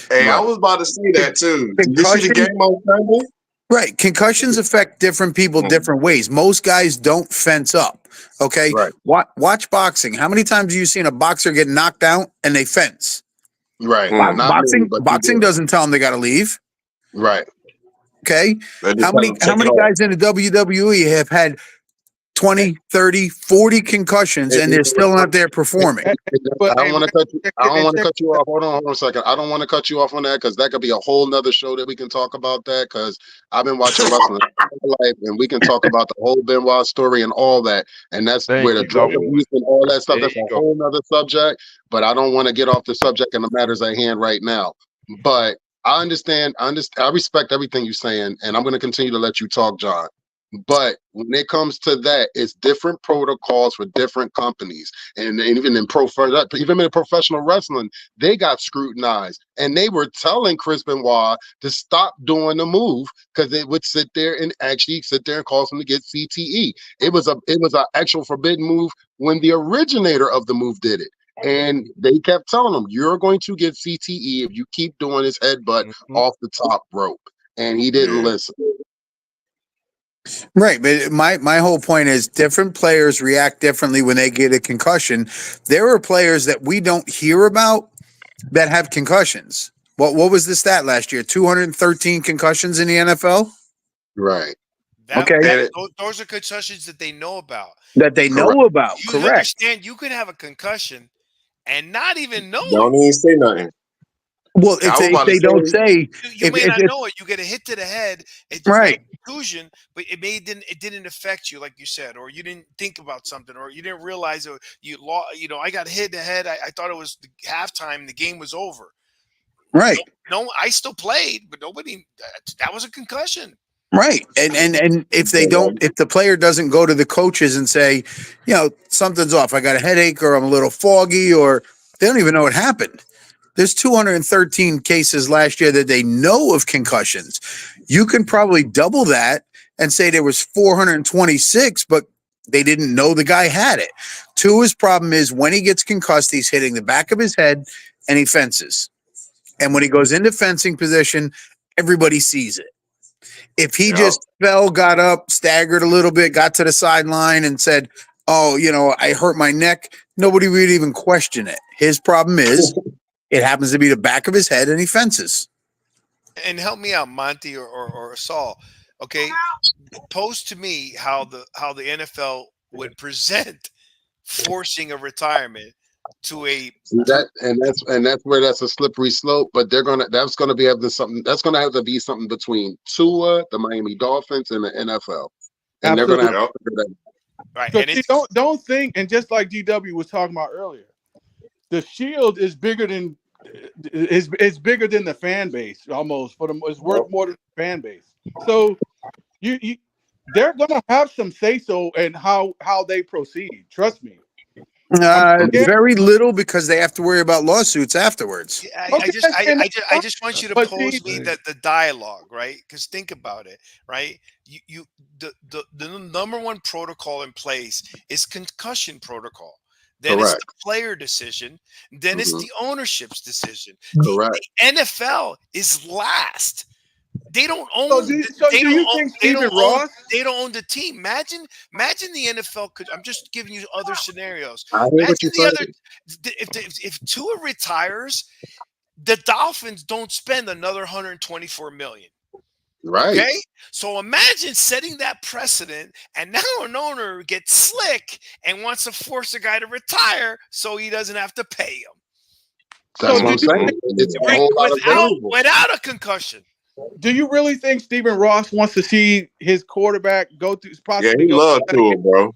Hey, I was about to say that too. Did you see the game on Sunday? Right. Concussions affect different people different ways. Most guys don't fence up. Okay. Right. Watch boxing. How many times have you seen a boxer get knocked out and they fence? Right. Mm. Not many, Boxing but you boxing do. doesn't tell them they got to leave. Right. Okay. They just How have many to take it off. guys in the WWE have had 20, 30, 40 concussions and they're still not there performing? But I don't want to cut you. I don't and want to check cut you off. Hold on a second. I don't want to cut you off on that because that could be a whole nother show that we can talk about that. Because I've been watching wrestling all my life, and we can talk about the whole Benoit story and all that. And that's Thank where the you, drug Dolphin. abuse and all that stuff. There That's you a go. whole nother subject. But I don't want to get off the subject and the matters at hand right now. But I understand. I respect everything you're saying, and I'm going to continue to let you talk, John. But when it comes to that, it's different protocols for different companies, and even in professional wrestling, they got scrutinized, and they were telling Chris Benoit to stop doing the move because they would sit there and cause him to get CTE. It was an actual forbidden move when the originator of the move did it. And they kept telling him, "You're going to get CTE if you keep doing this headbutt off the top rope." And he didn't listen. Right, but my whole point is different players react differently when they get a concussion. There are players that we don't hear about that have concussions. What was the stat last year? 213 concussions in the NFL? Right. Okay. Those are concussions that they know about. That they know about. You Correct. understand? You can have a concussion and not even know Don't it. even say nothing. Well, I was if about to they don't say, You may not know it. You get a hit to the head. You right. got a contusion, but it didn't affect you, like you said, or you didn't think about something, or you didn't realize it. You lost. I got hit in the head. I thought it was the halftime. The game was over. Right. No, I still played, but nobody. That was a concussion. Right. And if the player doesn't go to the coaches and say, something's off, I got a headache or I'm a little foggy, or they don't even know what happened. There's 213 cases last year that they know of concussions. You can probably double that and say there was 426, but they didn't know the guy had it. Tua's problem is when he gets concussed, he's hitting the back of his head and he fences. And when he goes into fencing position, everybody sees it. If he just fell, got up, staggered a little bit, got to the sideline and said, "Oh, I hurt my neck," nobody would even question it. His problem is it happens to be the back of his head and he fences. And help me out, Monty or Saul. Okay, pose to me how the NFL would present forcing a retirement to a that's where that's a slippery slope. But that's gonna have to be something between Tua, the Miami Dolphins, and the NFL, and Absolutely. they're gonna have to figure that out. Right. So And don't think, and just like GW was talking about earlier, the shield is bigger than bigger than the fan base almost. It's worth more than the fan base. So you they're gonna have some say so in how they proceed. Trust me. Very little because they have to worry about lawsuits afterwards. I just want you to pose me the dialogue, right? Because think about it, right? The number one protocol in place is concussion protocol. Then it's the player decision. Then it's the ownership's decision. Correct. The NFL is last. They don't own. So do you think Stephen Ross? They don't own the team. Imagine the NFL could. I'm just giving you other scenarios. I hear what you're saying. If Tua retires, the Dolphins don't spend another 124 million. Right. Okay. So imagine setting that precedent, and now an owner gets slick and wants to force a guy to retire so he doesn't have to pay him. That's what I'm saying. It's a whole lot of variables. Without a concussion. Do you really think Stephen Ross wants to see his quarterback go through? Yeah, he loves Tua, bro.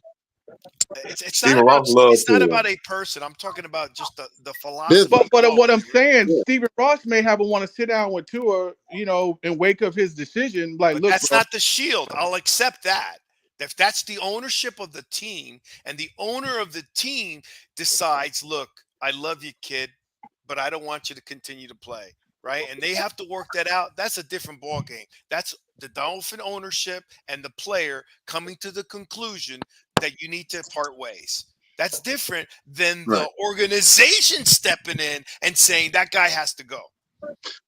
It's not about a person. I'm talking about just the philosophy. But what I'm saying, Stephen Ross may have want to sit down with Tua, in wake of his decision. Like, but look, that's not the shield. I'll accept that. If that's the ownership of the team, and the owner of the team decides, look, I love you, kid, but I don't want you to continue to play. Right, and they have to work that out. That's a different ball game. That's the Dolphin ownership and the player coming to the conclusion that you need to part ways. That's different than the organization stepping in and saying that guy has to go.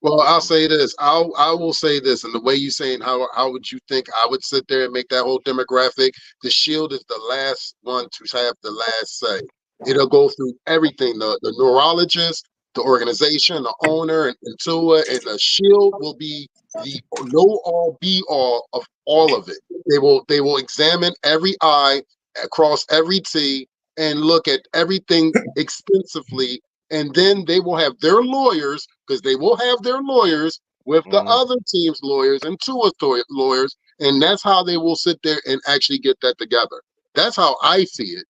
Well, I'll say this. I will say this, and the way you saying how would you think I would sit there and make that whole demographic? The Shield is the last one to have the last say. It'll go through everything: the neurologist, the organization, the owner, and Tua, and the Shield will be the no all be all of all of it. They will examine every I across every T and look at everything extensively, and then they will have their lawyers, because they will have their lawyers with the other team's lawyers and two lawyers, and that's how they will sit there and actually get that together. That's how I see it.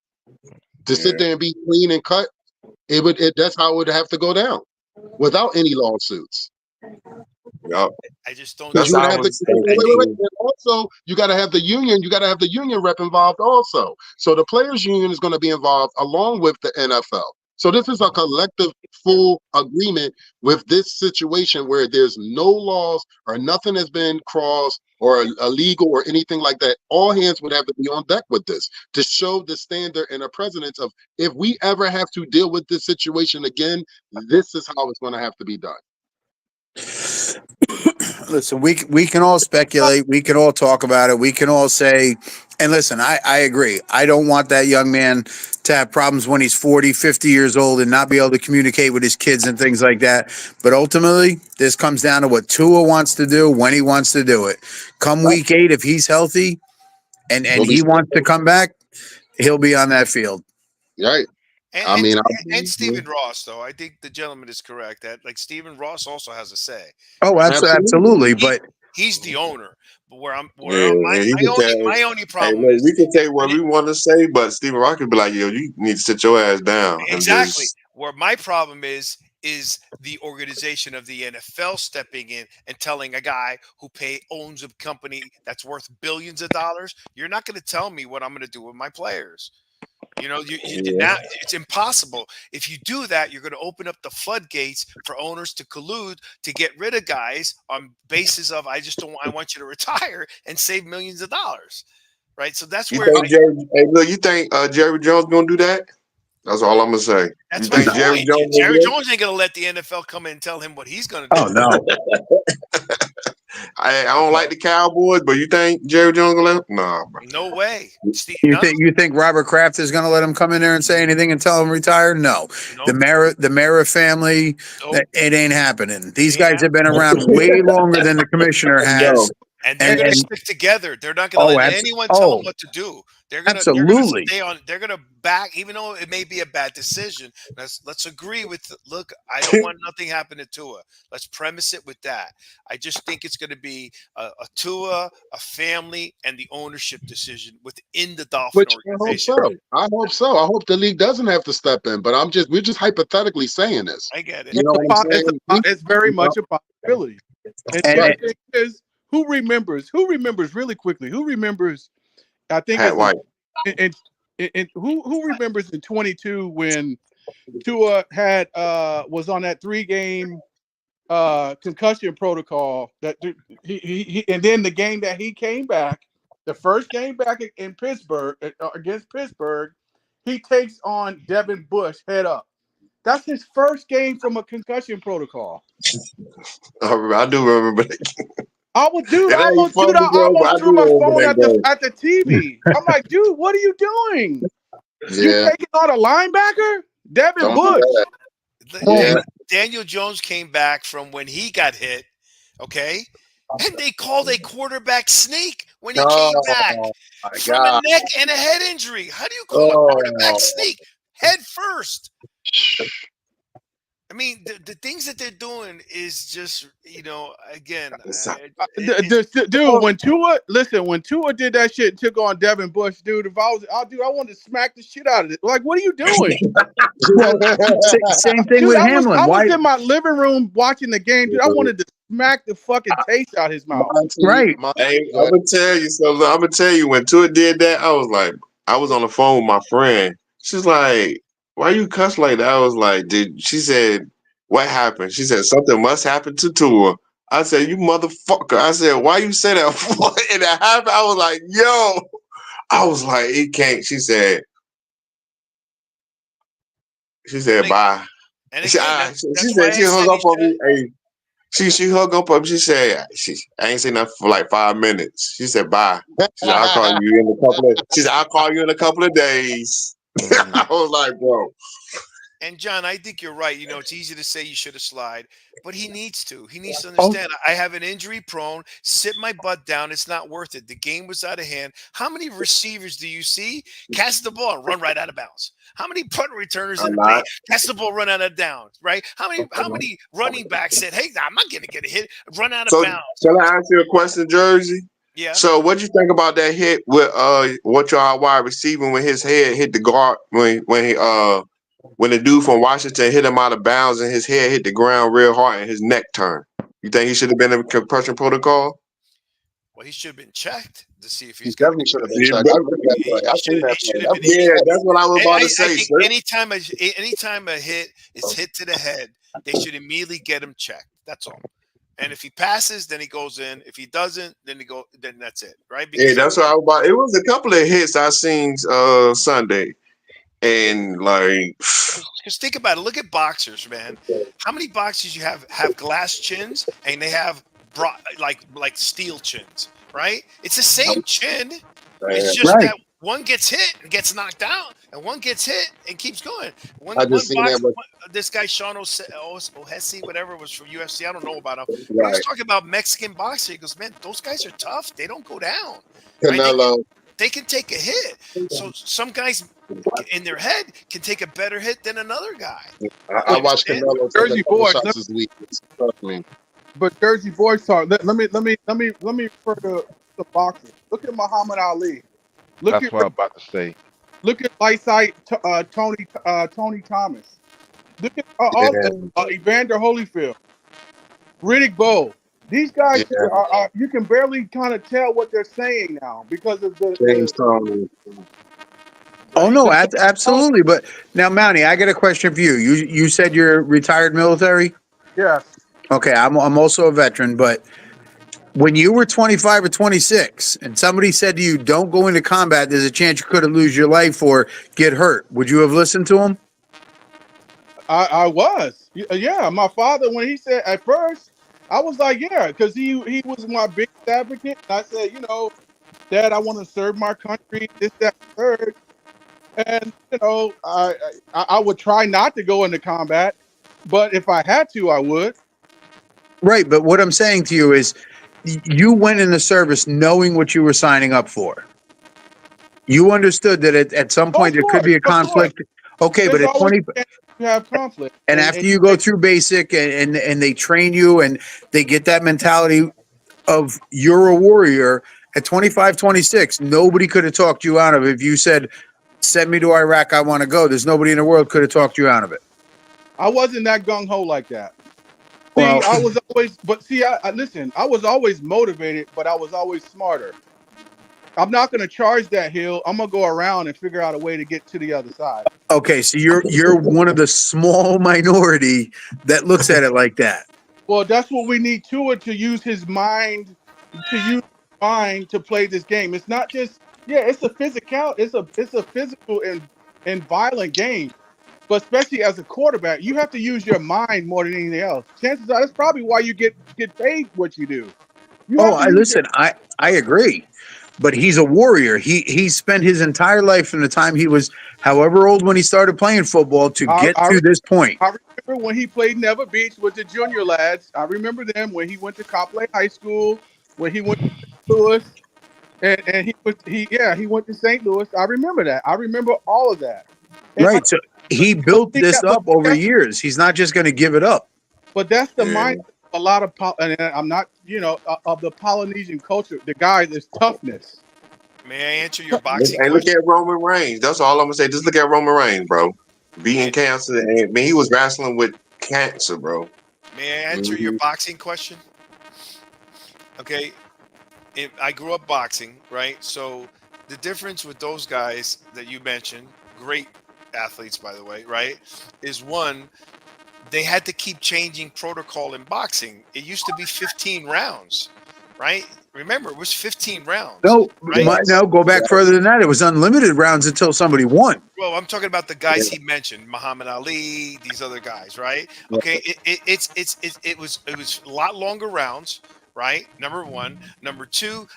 To sit there and be clean and cut, that's how it would have to go down without any lawsuits. Yep. I just don't. Because That's you would how I have to, was thinking. and also you got to have the union. You got to have the union rep involved also. So the players' union is going to be involved along with the NFL. So this is a collective, full agreement with this situation where there's no laws or nothing has been crossed or illegal or anything like that. All hands would have to be on deck with this to show the standard and a precedence of, if we ever have to deal with this situation again, this is how it's going to have to be done. Listen, we can all speculate. We can all talk about it. We can all say, and listen, I agree. I don't want that young man to have problems when he's 40, 50 years old and not be able to communicate with his kids and things like that. But ultimately, this comes down to what Tua wants to do when he wants to do it. Come week 8, if he's healthy and he wants to come back, he'll be on that field. Right. And Stephen Ross, though, I think the gentleman is correct that like Stephen Ross also has a say. Oh, absolutely. But he's the owner. But my only Hey, problem look, is we can say what we want to say, but Stephen Rock could be like, "Yo, you need to sit your ass down." exactly where my problem is the organization of the NFL stepping in and telling a guy who owns a company that's worth billions of dollars, you're not going to tell me what I'm going to do with my players. You know, now it's impossible. If you do that, you're going to open up the floodgates for owners to collude to get rid of guys on basis of I want you to retire and save millions of dollars, right? So that's where. You think Jerry Jones gonna do that? That's all I'm gonna say. That's you think Jerry Jones ain't gonna let the NFL come in and tell him what he's gonna do. Oh no. I don't like the Cowboys, but you think Jerry Jones gonna let him? Nah, bro. No way. You think Robert Kraft is going to let him come in there and say anything and tell him retire? No. The Mara family, it ain't happening. These guys have been around way longer than the commissioner has. And they're going to stick together. They're not going to let anyone tell them what to do. They're going to stay on. They're going to back, even though it may be a bad decision. Let's agree with. Look, I don't want nothing happen to Tua. Let's premise it with that. I just think it's going to be a Tua, a family, and the ownership decision within the Dolphin organization. I hope so. I hope the league doesn't have to step in. But we're just hypothetically saying this. I get it. You know what I'm saying? It's very much a possibility. And the thing is, who remembers really quickly? Who remembers? I think Pat White. And who remembers in 22 when Tua had was on that 3-game concussion protocol that he and then the game that he came back, the first game back in Pittsburgh against Pittsburgh, he takes on Devin Bush head up. That's his first game from a concussion protocol. I do remember that. I almost threw my phone at the TV. I'm like, dude, what are you doing? You taking on a linebacker? Devin Bush. Daniel Jones came back from when he got hit, okay? And they called a quarterback sneak when he came back from a neck and a head injury. How do you call a quarterback sneak? Head first. I mean, the things that they're doing is just, again. Dude, when Tua did that shit and took on Devin Bush, dude, I wanted to smack the shit out of it. Like, what are you doing? Same thing with Hamlin. I was in my living room watching the game, dude. I wanted to smack the fucking taste out his mouth. Right. Hey, I'm gonna tell you something. I'm gonna tell you, when Tua did that, I was on the phone with my friend. She's like, "Why you cuss like that?" I was like, she said, "What happened?" She said, "Something must happen to Tua." I said, "You motherfucker." I said, "Why you say that?" And it happened. I was like, "Yo." I was like, "It can't." She said, "Bye." And she said she hung up on me. Hey, She hung up on. She said, I ain't say nothing for like 5 minutes. She said, bye. She said, I'll call you in a couple of. She said, I'll call you in a couple of days. I was like, bro. And John, I think you're right. It's easy to say you should have slide, but he needs to. He needs to Oh, understand. I have an injury prone. Sit my butt down. It's not worth it. The game was out of hand. How many receivers do you see catch the ball and run right out of bounds? How many punt returners A in the lot. league catch the ball, run out of downs? Right? How many running backs said, "Hey, I'm not going to get a hit, run out of So bounds"? can I ask you a question, Jersey? Yeah. So what you think about that hit with what y'all wide receiving when his head hit the guard when the dude from Washington hit him out of bounds and his head hit the ground real hard and his neck turned? You think he should have been in concussion protocol? Well, he should have been checked to see if He he's got a definitely should have been Yeah, checked. I read that play. I seen that He play. should have That been was immediately. that's what I was about to I say, think sir. anytime a hit is hit to the head, they should immediately get him checked. That's all. And if he passes, then he goes in. If he doesn't, then that's it, right? Yeah, Because that's what I was about. It was a couple of hits I seen Sunday, and like, because think about it. Look at boxers, man. How many boxers you have glass chins and they have like steel chins, right? It's the same chin. It's man, just right. that one gets hit and gets knocked out, and one gets hit and keeps going. I One just seen that. box. But This guy Sean O'Hesse, whatever, was from UFC. I don't know about him, but he was right. talking about Mexican boxing. He goes, man, those guys are tough. They don't go down, right? Canelo, They can take a hit. So some guys in their head can take a better hit than another guy. I watched And Canelo take a Jersey couple boys, shots this week. Trust me. but Jersey boys talk. Let me refer to the boxing. Look at Muhammad Ali. Look That's at what I'm about to say. look at Lightside Tony Thomas. Look at Yeah, Evander Holyfield, Riddick Bowe. These guys yeah. are you can barely kind of tell what they're saying now because of James Tony. Oh no, the absolutely. But now, Mountie, I got a question for you. You said you're retired military. yes. Okay, I'm also a veteran, but when you were 25 or 26 and somebody said to you, don't go into combat, there's a chance you could lose your life or get hurt, would you have listened to him? I was. Yeah, my father, when he said at first, I was like, yeah, because he was my biggest advocate. And I said, Dad, I want to serve my country, this, that, third. And, I would try not to go into combat, but if I had to, I would. Right, but what I'm saying to you is you went in the service knowing what you were signing up for. You understood that at some point there could be a Of course. conflict. Okay, but There's at always 20 a chance you have conflict. and after you go through basic and they train you and they get that mentality of you're a warrior at 25, 26, nobody could have talked you out of it. If you said, send me to Iraq, I want to go, there's nobody in the world could have talked you out of it. I wasn't that gung-ho like that. Well, See, I was always, but see, listen, I was always motivated, but I was always smarter. I'm not going to charge that hill. I'm going to go around and figure out a way to get to the other side. okay, so you're one of the small minority that looks at it like that. Well, that's what we need to use his mind, to play this game. It's not just, it's a physical and violent game. But especially as a quarterback, you have to use your mind more than anything else. Chances are that's probably why you get paid what you do. I agree. But he's a warrior. He spent his entire life from the time he was however old when he started playing football to get to this point. I remember when he played Never Beach with the junior lads. I remember them when he went to Copley High School, when he went to St. Louis, and he went to St. Louis. I remember that. I remember all of that. And right. So he built this up over years. He's not just going to give it up. But that's the mind of a lot of, and I'm not, of the Polynesian culture. The guys is toughness. May I answer your boxing Hey, question? look at Roman Reigns. That's all I'm gonna say. Just look at Roman Reigns, bro. Being cancer, and he was wrestling with cancer, bro. May I answer your boxing question? Okay, I grew up boxing, right? So the difference with those guys that you mentioned, great athletes, by the way, right, is one, they had to keep changing protocol in boxing. It used to be 15 rounds, right? Remember, it was 15 rounds. No, right? no, go back further than that. It was unlimited rounds until somebody won. Well, I'm talking about the guys he mentioned, Muhammad Ali, these other guys, right? Okay, it was a lot longer rounds, right? Number one, number two,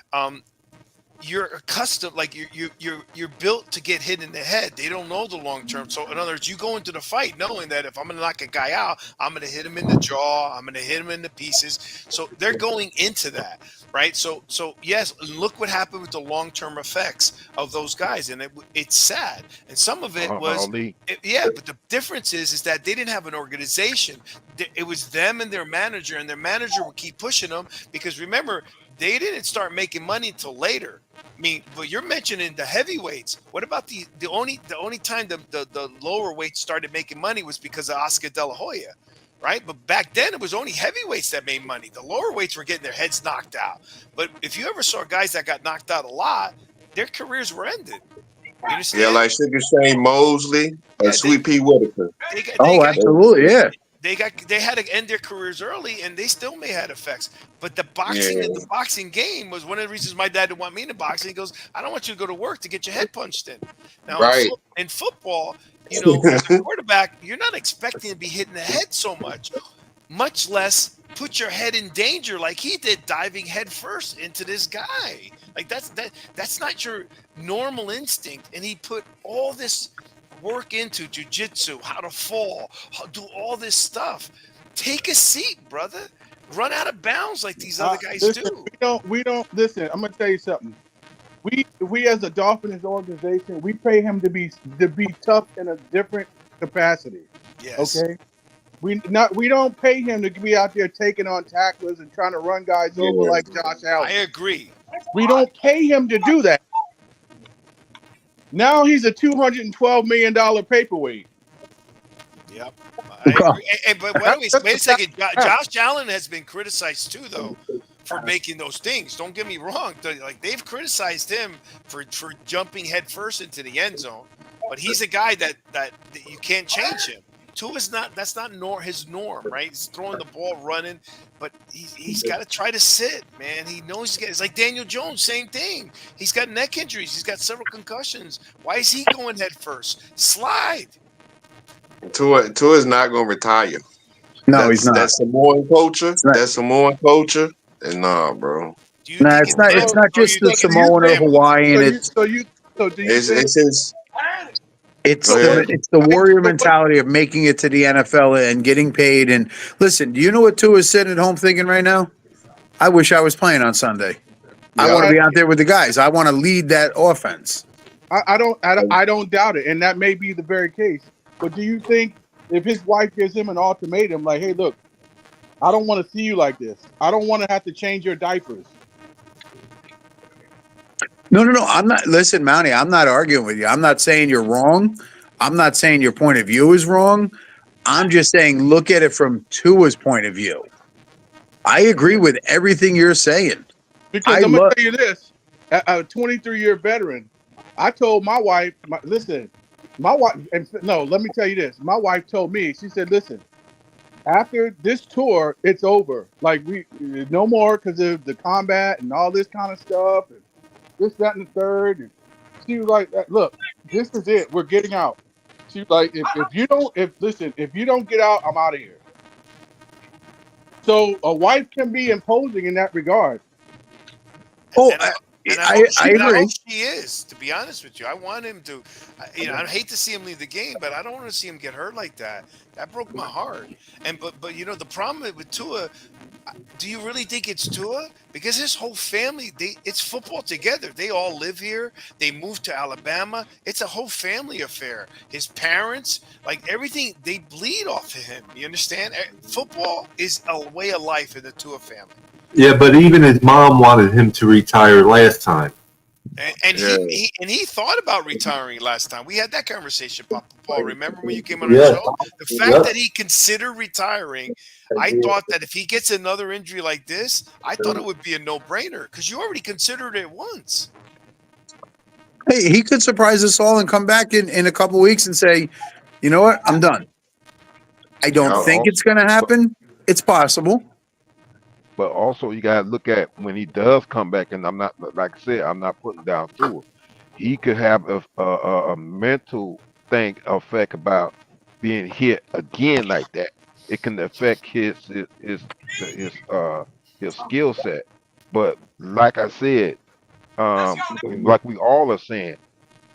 you're accustomed, like you're built to get hit in the head. They don't know the long term. So in other words, you go into the fight knowing that if I'm gonna knock a guy out, I'm gonna hit him in the jaw, I'm gonna hit him in the pieces. So they're going into that, right? So yes, look what happened with the long term effects of those guys, and it's sad. And some of it was, Ali. yeah, but the difference is that they didn't have an organization. It was them and their manager, and their manager would keep pushing them because remember, they didn't start making money until later. I mean, but you're mentioning the heavyweights. What about the only time the lower weights started making money was because of Oscar De La Hoya, right? But back then it was only heavyweights that made money. The lower weights were getting their heads knocked out. But if you ever saw guys that got knocked out a lot, their careers were ended. You understand? Yeah, like Sugar Shane Mosley or Sweet Pea Whitaker. Absolutely, yeah. They had to end their careers early, and they still may have effects. But the boxing game was one of the reasons my dad didn't want me in the boxing. He goes, "I don't want you to go to work to get your head punched in." Now, in football, as a quarterback, you're not expecting to be hitting the head so much less put your head in danger like he did, diving head first into this guy. Like that's not your normal instinct, and he put all this work into jiu-jitsu, how to fall, do all this stuff. Take a seat, brother. Run out of bounds like these other guys do. We don't listen. I'm gonna tell you something. We as a Dolphins organization, we pay him to be tough in a different capacity. Yes. Okay. We don't pay him to be out there taking on tacklers and trying to run guys over like Josh Allen. I agree. We don't pay him to do that. Now he's a $212 million paperweight. Yep. I agree. But wait a second. Josh Allen has been criticized too, though, for making those things. Don't get me wrong. Like they've criticized him for jumping headfirst into the end zone. But he's a guy that you can't change him. Tua's that's not his norm, right? He's throwing the ball, running, but he's got to try to sit, man. He knows it's like Daniel Jones, same thing. He's got neck injuries. He's got several concussions. Why is he going head first? Slide. Tua's not going to retire. No, he's not. That's Samoan culture. That's Samoan culture. And nah, bro. Nah, it's not. It's not just the Samoan or Hawaiian. It's the warrior mentality of making it to the NFL and getting paid. And listen, do you know what Tua is sitting at home thinking right now? I wish I was playing on Sunday. I want to be out there with the guys. I want to lead that offense. I don't doubt it, and that may be the very case. But do you think if his wife gives him an ultimatum, like, "Hey, look, I don't want to see you like this. I don't want to have to change your diapers." No. I'm not. Listen, Mountie, I'm not arguing with you. I'm not saying you're wrong. I'm not saying your point of view is wrong. I'm just saying look at it from Tua's point of view. I agree with everything you're saying. Because I'm going to tell you this. A 23-year veteran, I told my wife, let me tell you this. My wife told me, she said, listen, after this tour, it's over. Like, no more because of the combat and all this kind of stuff. And this, that, and the third. And she was like, look, this is it. We're getting out. She was like, if you don't get out, I'm out of here. So a wife can be imposing in that regard. Oh, I agree. hope she is, to be honest with you. I want him to, I hate to see him leave the game, but I don't want to see him get hurt like that. That broke my heart. And but the problem with Tua, do you really think it's Tua? Because his whole family, it's football together. They all live here. They moved to Alabama. It's a whole family affair. His parents, like everything, they bleed off of him. You understand? Football is a way of life in the Tua family. Yeah, but even his mom wanted him to retire last time. And he thought about retiring last time. We had that conversation, Papa Paul. Remember when you came on the show? The fact that he considered retiring, I thought that if he gets another injury like this, I thought it would be a no-brainer because you already considered it once. Hey, he could surprise us all and come back in a couple weeks and say, you know what, I'm done. I don't think it's going to happen. It's possible. But also you gotta look at when he does come back, and I'm not like I said, I'm not putting down Tua. He could have a mental thing effect about being hit again like that. It can affect his skill set. But like I said, and like we all are saying,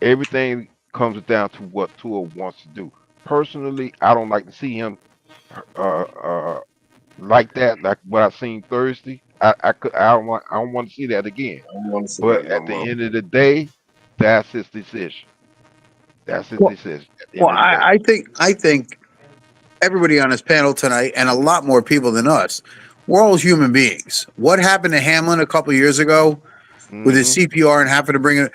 everything comes down to what Tua wants to do. Personally, I don't like to see him uh, uh, like that, like what I seen Thursday. I don't want to see that again. I don't want to see But that no at the more. end of the day, that's his decision. That's his Well, decision at the well, end of the day. I think everybody on this panel tonight, and a lot more people than us, we're all human beings. What happened to Hamlin a couple years ago with his Hmm. CPR and having to bring it?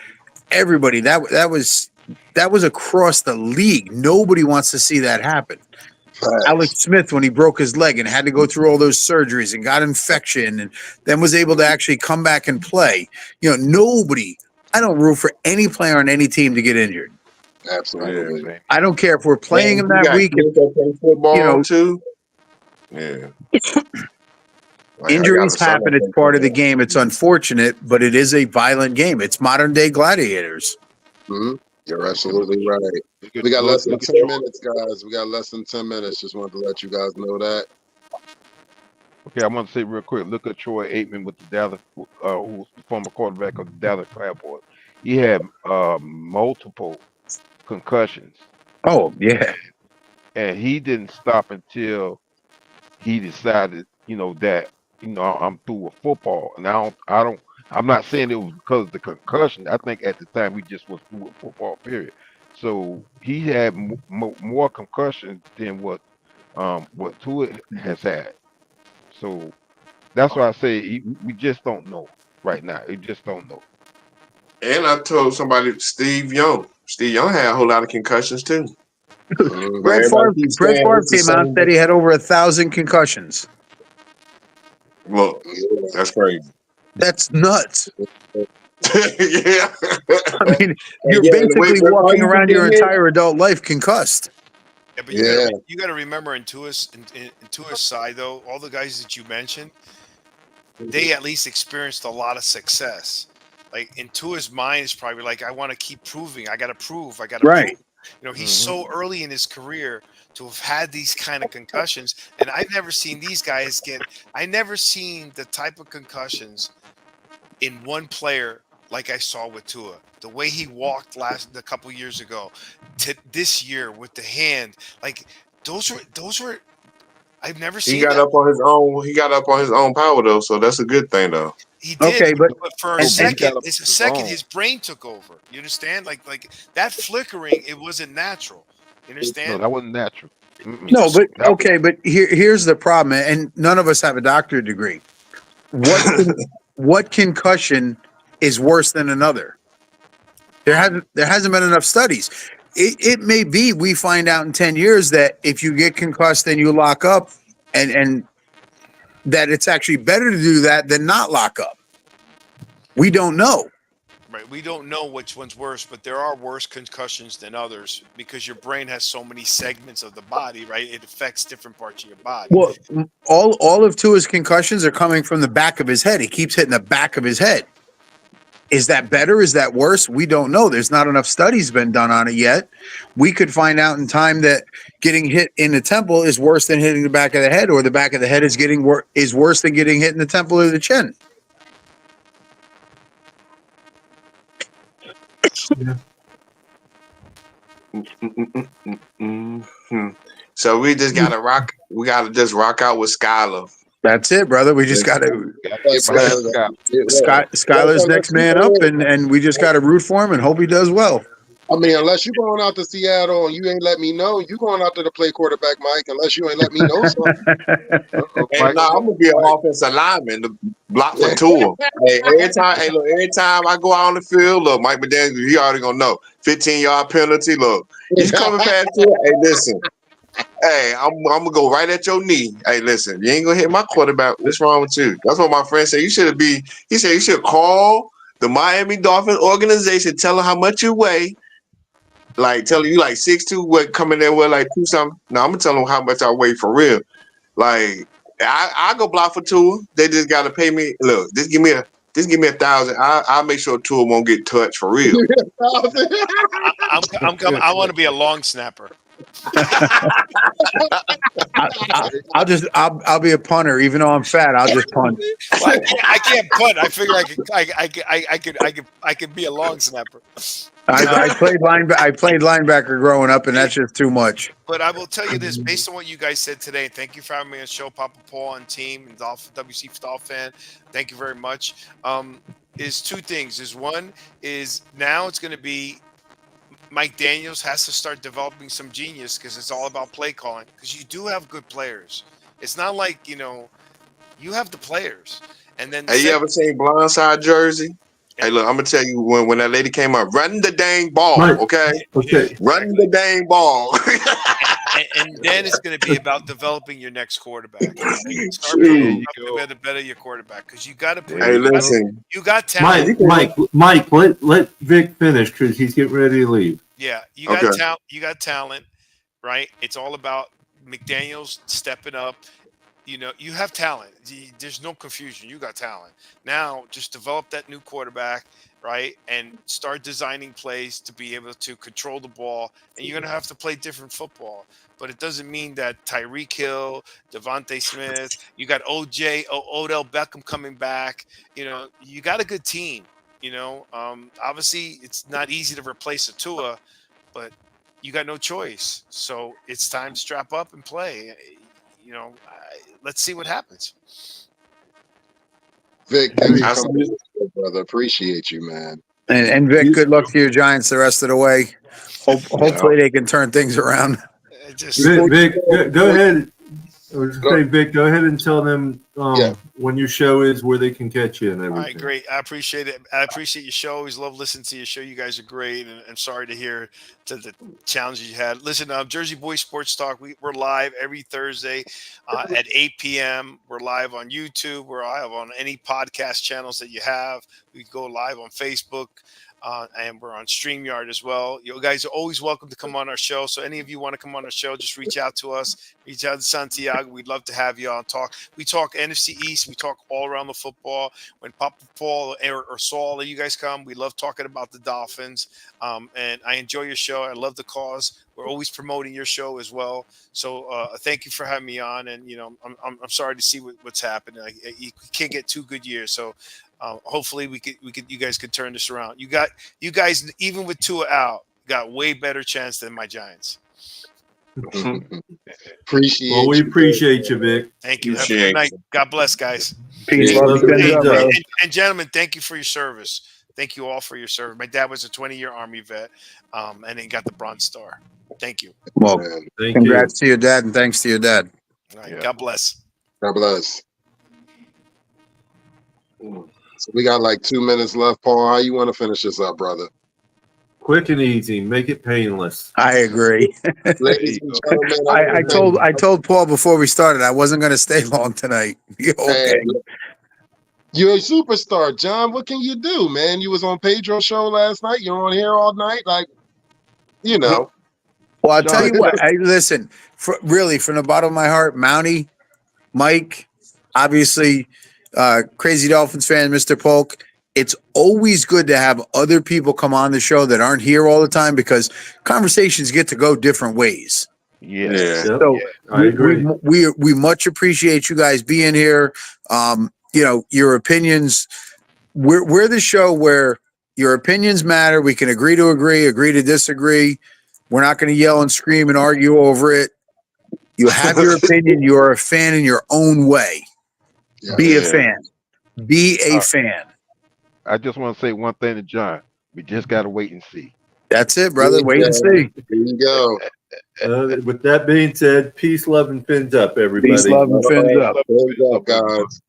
Everybody, that was across the league. Nobody wants to see that happen. Alex Facts. Smith, when he broke his leg and had to go through all those surgeries and got infection and then was able to actually come back and play. Nobody, I don't root for any player on any team to get injured. Yeah. Absolutely. Same I here. don't care if we're playing And him you that got week. kids that play You football know, too. Yeah. Like I got injuries a son happen. that It's plays part of the football. game. It's unfortunate, but it is a violent game. It's modern day gladiators. Hmm. You're Okay, absolutely right. We got less than look at 10 Troy. minutes, guys. We got less than 10 minutes. Just wanted to let you guys know that. Okay, I want to say real quick. Look at Troy Aikman with the Dallas, who was the former quarterback of the Dallas Cowboys. He had multiple concussions, Oh yeah, and he didn't stop until he decided, that I'm through with football, and I'm not saying it was because of the concussion. I think at the time he just was through with football. Period. So he had more concussions than what Tua has had. So that's why I say we just don't know right now. We just don't know. And I told somebody Steve Young. Steve Young had a whole lot of concussions too. But Hmm. Brett everybody Favre. keeps Brett saying Favre it's the came out and said same. he had over 1,000 concussions. Look, that's crazy. That's nuts. Yeah. I mean, And you're yeah, and the way basically Brett Favre walking used to around get your hit. entire adult life concussed. Yeah, but Yeah. you gotta remember in Tua's side though, all the guys that you mentioned, they at least experienced a lot of success. Like in Tua's mind is probably like, I want to keep proving. I gotta prove. I gotta prove. Right. He's Hmm. so early in his career to have had these kind of concussions, and I've never seen these guys get. I never seen the type of concussions in one player like I saw with Tua. The way he walked a couple years ago to this year with the hand, like those were. I've never He seen got that. up on his own. He got up on his own power though, so that's a good thing though. He did, Okay, but, but but for a and, But he and second, got up it's a his second, own. his brain took over. You understand? Like that flickering, it wasn't natural. You No, understand? that wasn't natural. Mm-mm. no, but That was okay, but here's the problem, and none of us have a doctorate degree. What concussion is worse than another? There hasn't been enough studies. It may be we find out in 10 years that if you get concussed and you lock up, and that it's actually better to do that than not lock up. We don't know. Right. We don't know which one's worse, but there are worse concussions than others because your brain has so many segments of the body, right? It affects different parts of your body. Well, all of Tua's concussions are coming from the back of his head. He keeps hitting the back of his head. Is that better? Is that worse? We don't know. There's not enough studies been done on it yet. We could find out in time that getting hit in the temple is worse than hitting the back of the head, or the back of the head is worse than getting hit in the temple or the chin. Hmm. So we just gotta rock. We gotta just rock out with Skylar. That's it, brother. We just got to. got to get That's behind Scott. Skylar's next man up, and we just got to root for him and hope he does well. I mean, unless you're going out to Seattle and you ain't let me know, you going out there to play quarterback, Mike, unless you ain't let me know something. And now I'm gonna be an offensive lineman to block for Tua. Hey, every time I go out on the field, look, Mike McDaniel, he already gonna know. 15-yard penalty. Look, he's coming past Tua. Hey, listen. Hey, I'm gonna go right at your knee. Hey, listen, you ain't gonna hit my quarterback. What's wrong with you? That's what my friend said. He said you should call the Miami Dolphins organization, tell them how much you weigh. Like telling you like 6'2", what coming there with like 2 something. No, I'm gonna tell them how much I weigh for real. Like I go block for Tua. They just got to pay me. Look, just give me $1,000. I'll make sure Tua won't get touched for real. I want to be a long snapper. I'll be a punter, even though I'm fat. I'll just punt. Well, I can't punt. I figure I could be a long snapper. I played linebacker growing up, and that's just too much. But I will tell you this, based on what you guys said today, thank you for having me on the show, Papa Paul and team, and WC Dolphin. Thank you very much. Is two things. Is one is now it's going to be Mike Daniels has to start developing some genius because it's all about play calling. Because you do have good players. It's not like you have the players. And then you ever seen Blindside Jersey? Hey, look, I'm gonna tell you when that lady came up, run the dang ball, okay? Okay. Run the dang ball. and then it's going to be about developing your next quarterback. Start to better your quarterback because you got to. Hey, listen, you got talent. Mike, let Vic finish because he's getting ready to leave. Yeah, you got talent. You got talent, right? It's all about McDaniels stepping up. You have talent. There's no confusion. You got talent. Now, just develop that new quarterback, right? And start designing plays to be able to control the ball. And you're going to have to play different football. But it doesn't mean that Tyreek Hill, Devontae Smith, you got Odell Beckham coming back. You got a good team. Obviously, it's not easy to replace a Tua, but you got no choice. So it's time to strap up and play. Let's see what happens. Vic, thank you so much, brother. Appreciate you, man. And Vic, good luck to your Giants the rest of the way. Hopefully they can turn things around. Vic, go ahead. Vic, go ahead and tell them when your show is, where they can catch you and everything. All right, great. I appreciate it. I appreciate your show. Always love listening to your show. You guys are great, and I'm sorry to hear the challenges you had. Listen, Jersey Boys Sports Talk, we're live every Thursday at 8 p.m. We're live on YouTube. We're live on any podcast channels that you have. We go live on Facebook. And we're on StreamYard as well. You guys are always welcome to come on our show. So any of you want to come on our show, just reach out to us. Reach out to Santiago. We'd love to have you on talk. We talk NFC East. We talk all around the football. When Papa Paul or Saul, you guys come, we love talking about the Dolphins. And I enjoy your show. I love the cause. We're always promoting your show as well. So thank you for having me on. And I'm sorry to see what's happening. You can't get 2 good years. So. Hopefully you guys could turn this around. You guys, even with Tua out, got way better chance than my Giants. We appreciate you, Vic. Thank you. Have a good night. God bless, guys. Peace. And gentlemen, thank you for your service. Thank you all for your service. My dad was a 20-year Army vet, and he got the Bronze Star. Thank you. Well, congrats to your dad, and thanks to your dad. All right. God bless. God bless. So we got like 2 minutes left, Paul. How you want to finish this up, brother? Quick and easy. Make it painless. I agree. Ladies and gentlemen, I told Paul before we started I wasn't going to stay long tonight. Okay. You're a superstar, John. What can you do, man? You was on Pedro's show last night. You're on here all night. Well, I'll tell you what. Listen, really, from the bottom of my heart, Mountie, Mike, obviously, Crazy Dolphins fan, Mr. Polk. It's always good to have other people come on the show that aren't here all the time because conversations get to go different ways. Yeah. So I agree. We much appreciate you guys being here. Your opinions. We're the show where your opinions matter. We can agree to agree to disagree. We're not going to yell and scream and argue over it. You have your opinion. You are a fan in your own way. Be a fan. Be a fan. I just want to say one thing to John. We just got to wait and see. That's it, brother. Wait and see. There you go. With that being said, peace, love, and fins up, everybody. Peace, love, and fins up. Fins up, guys.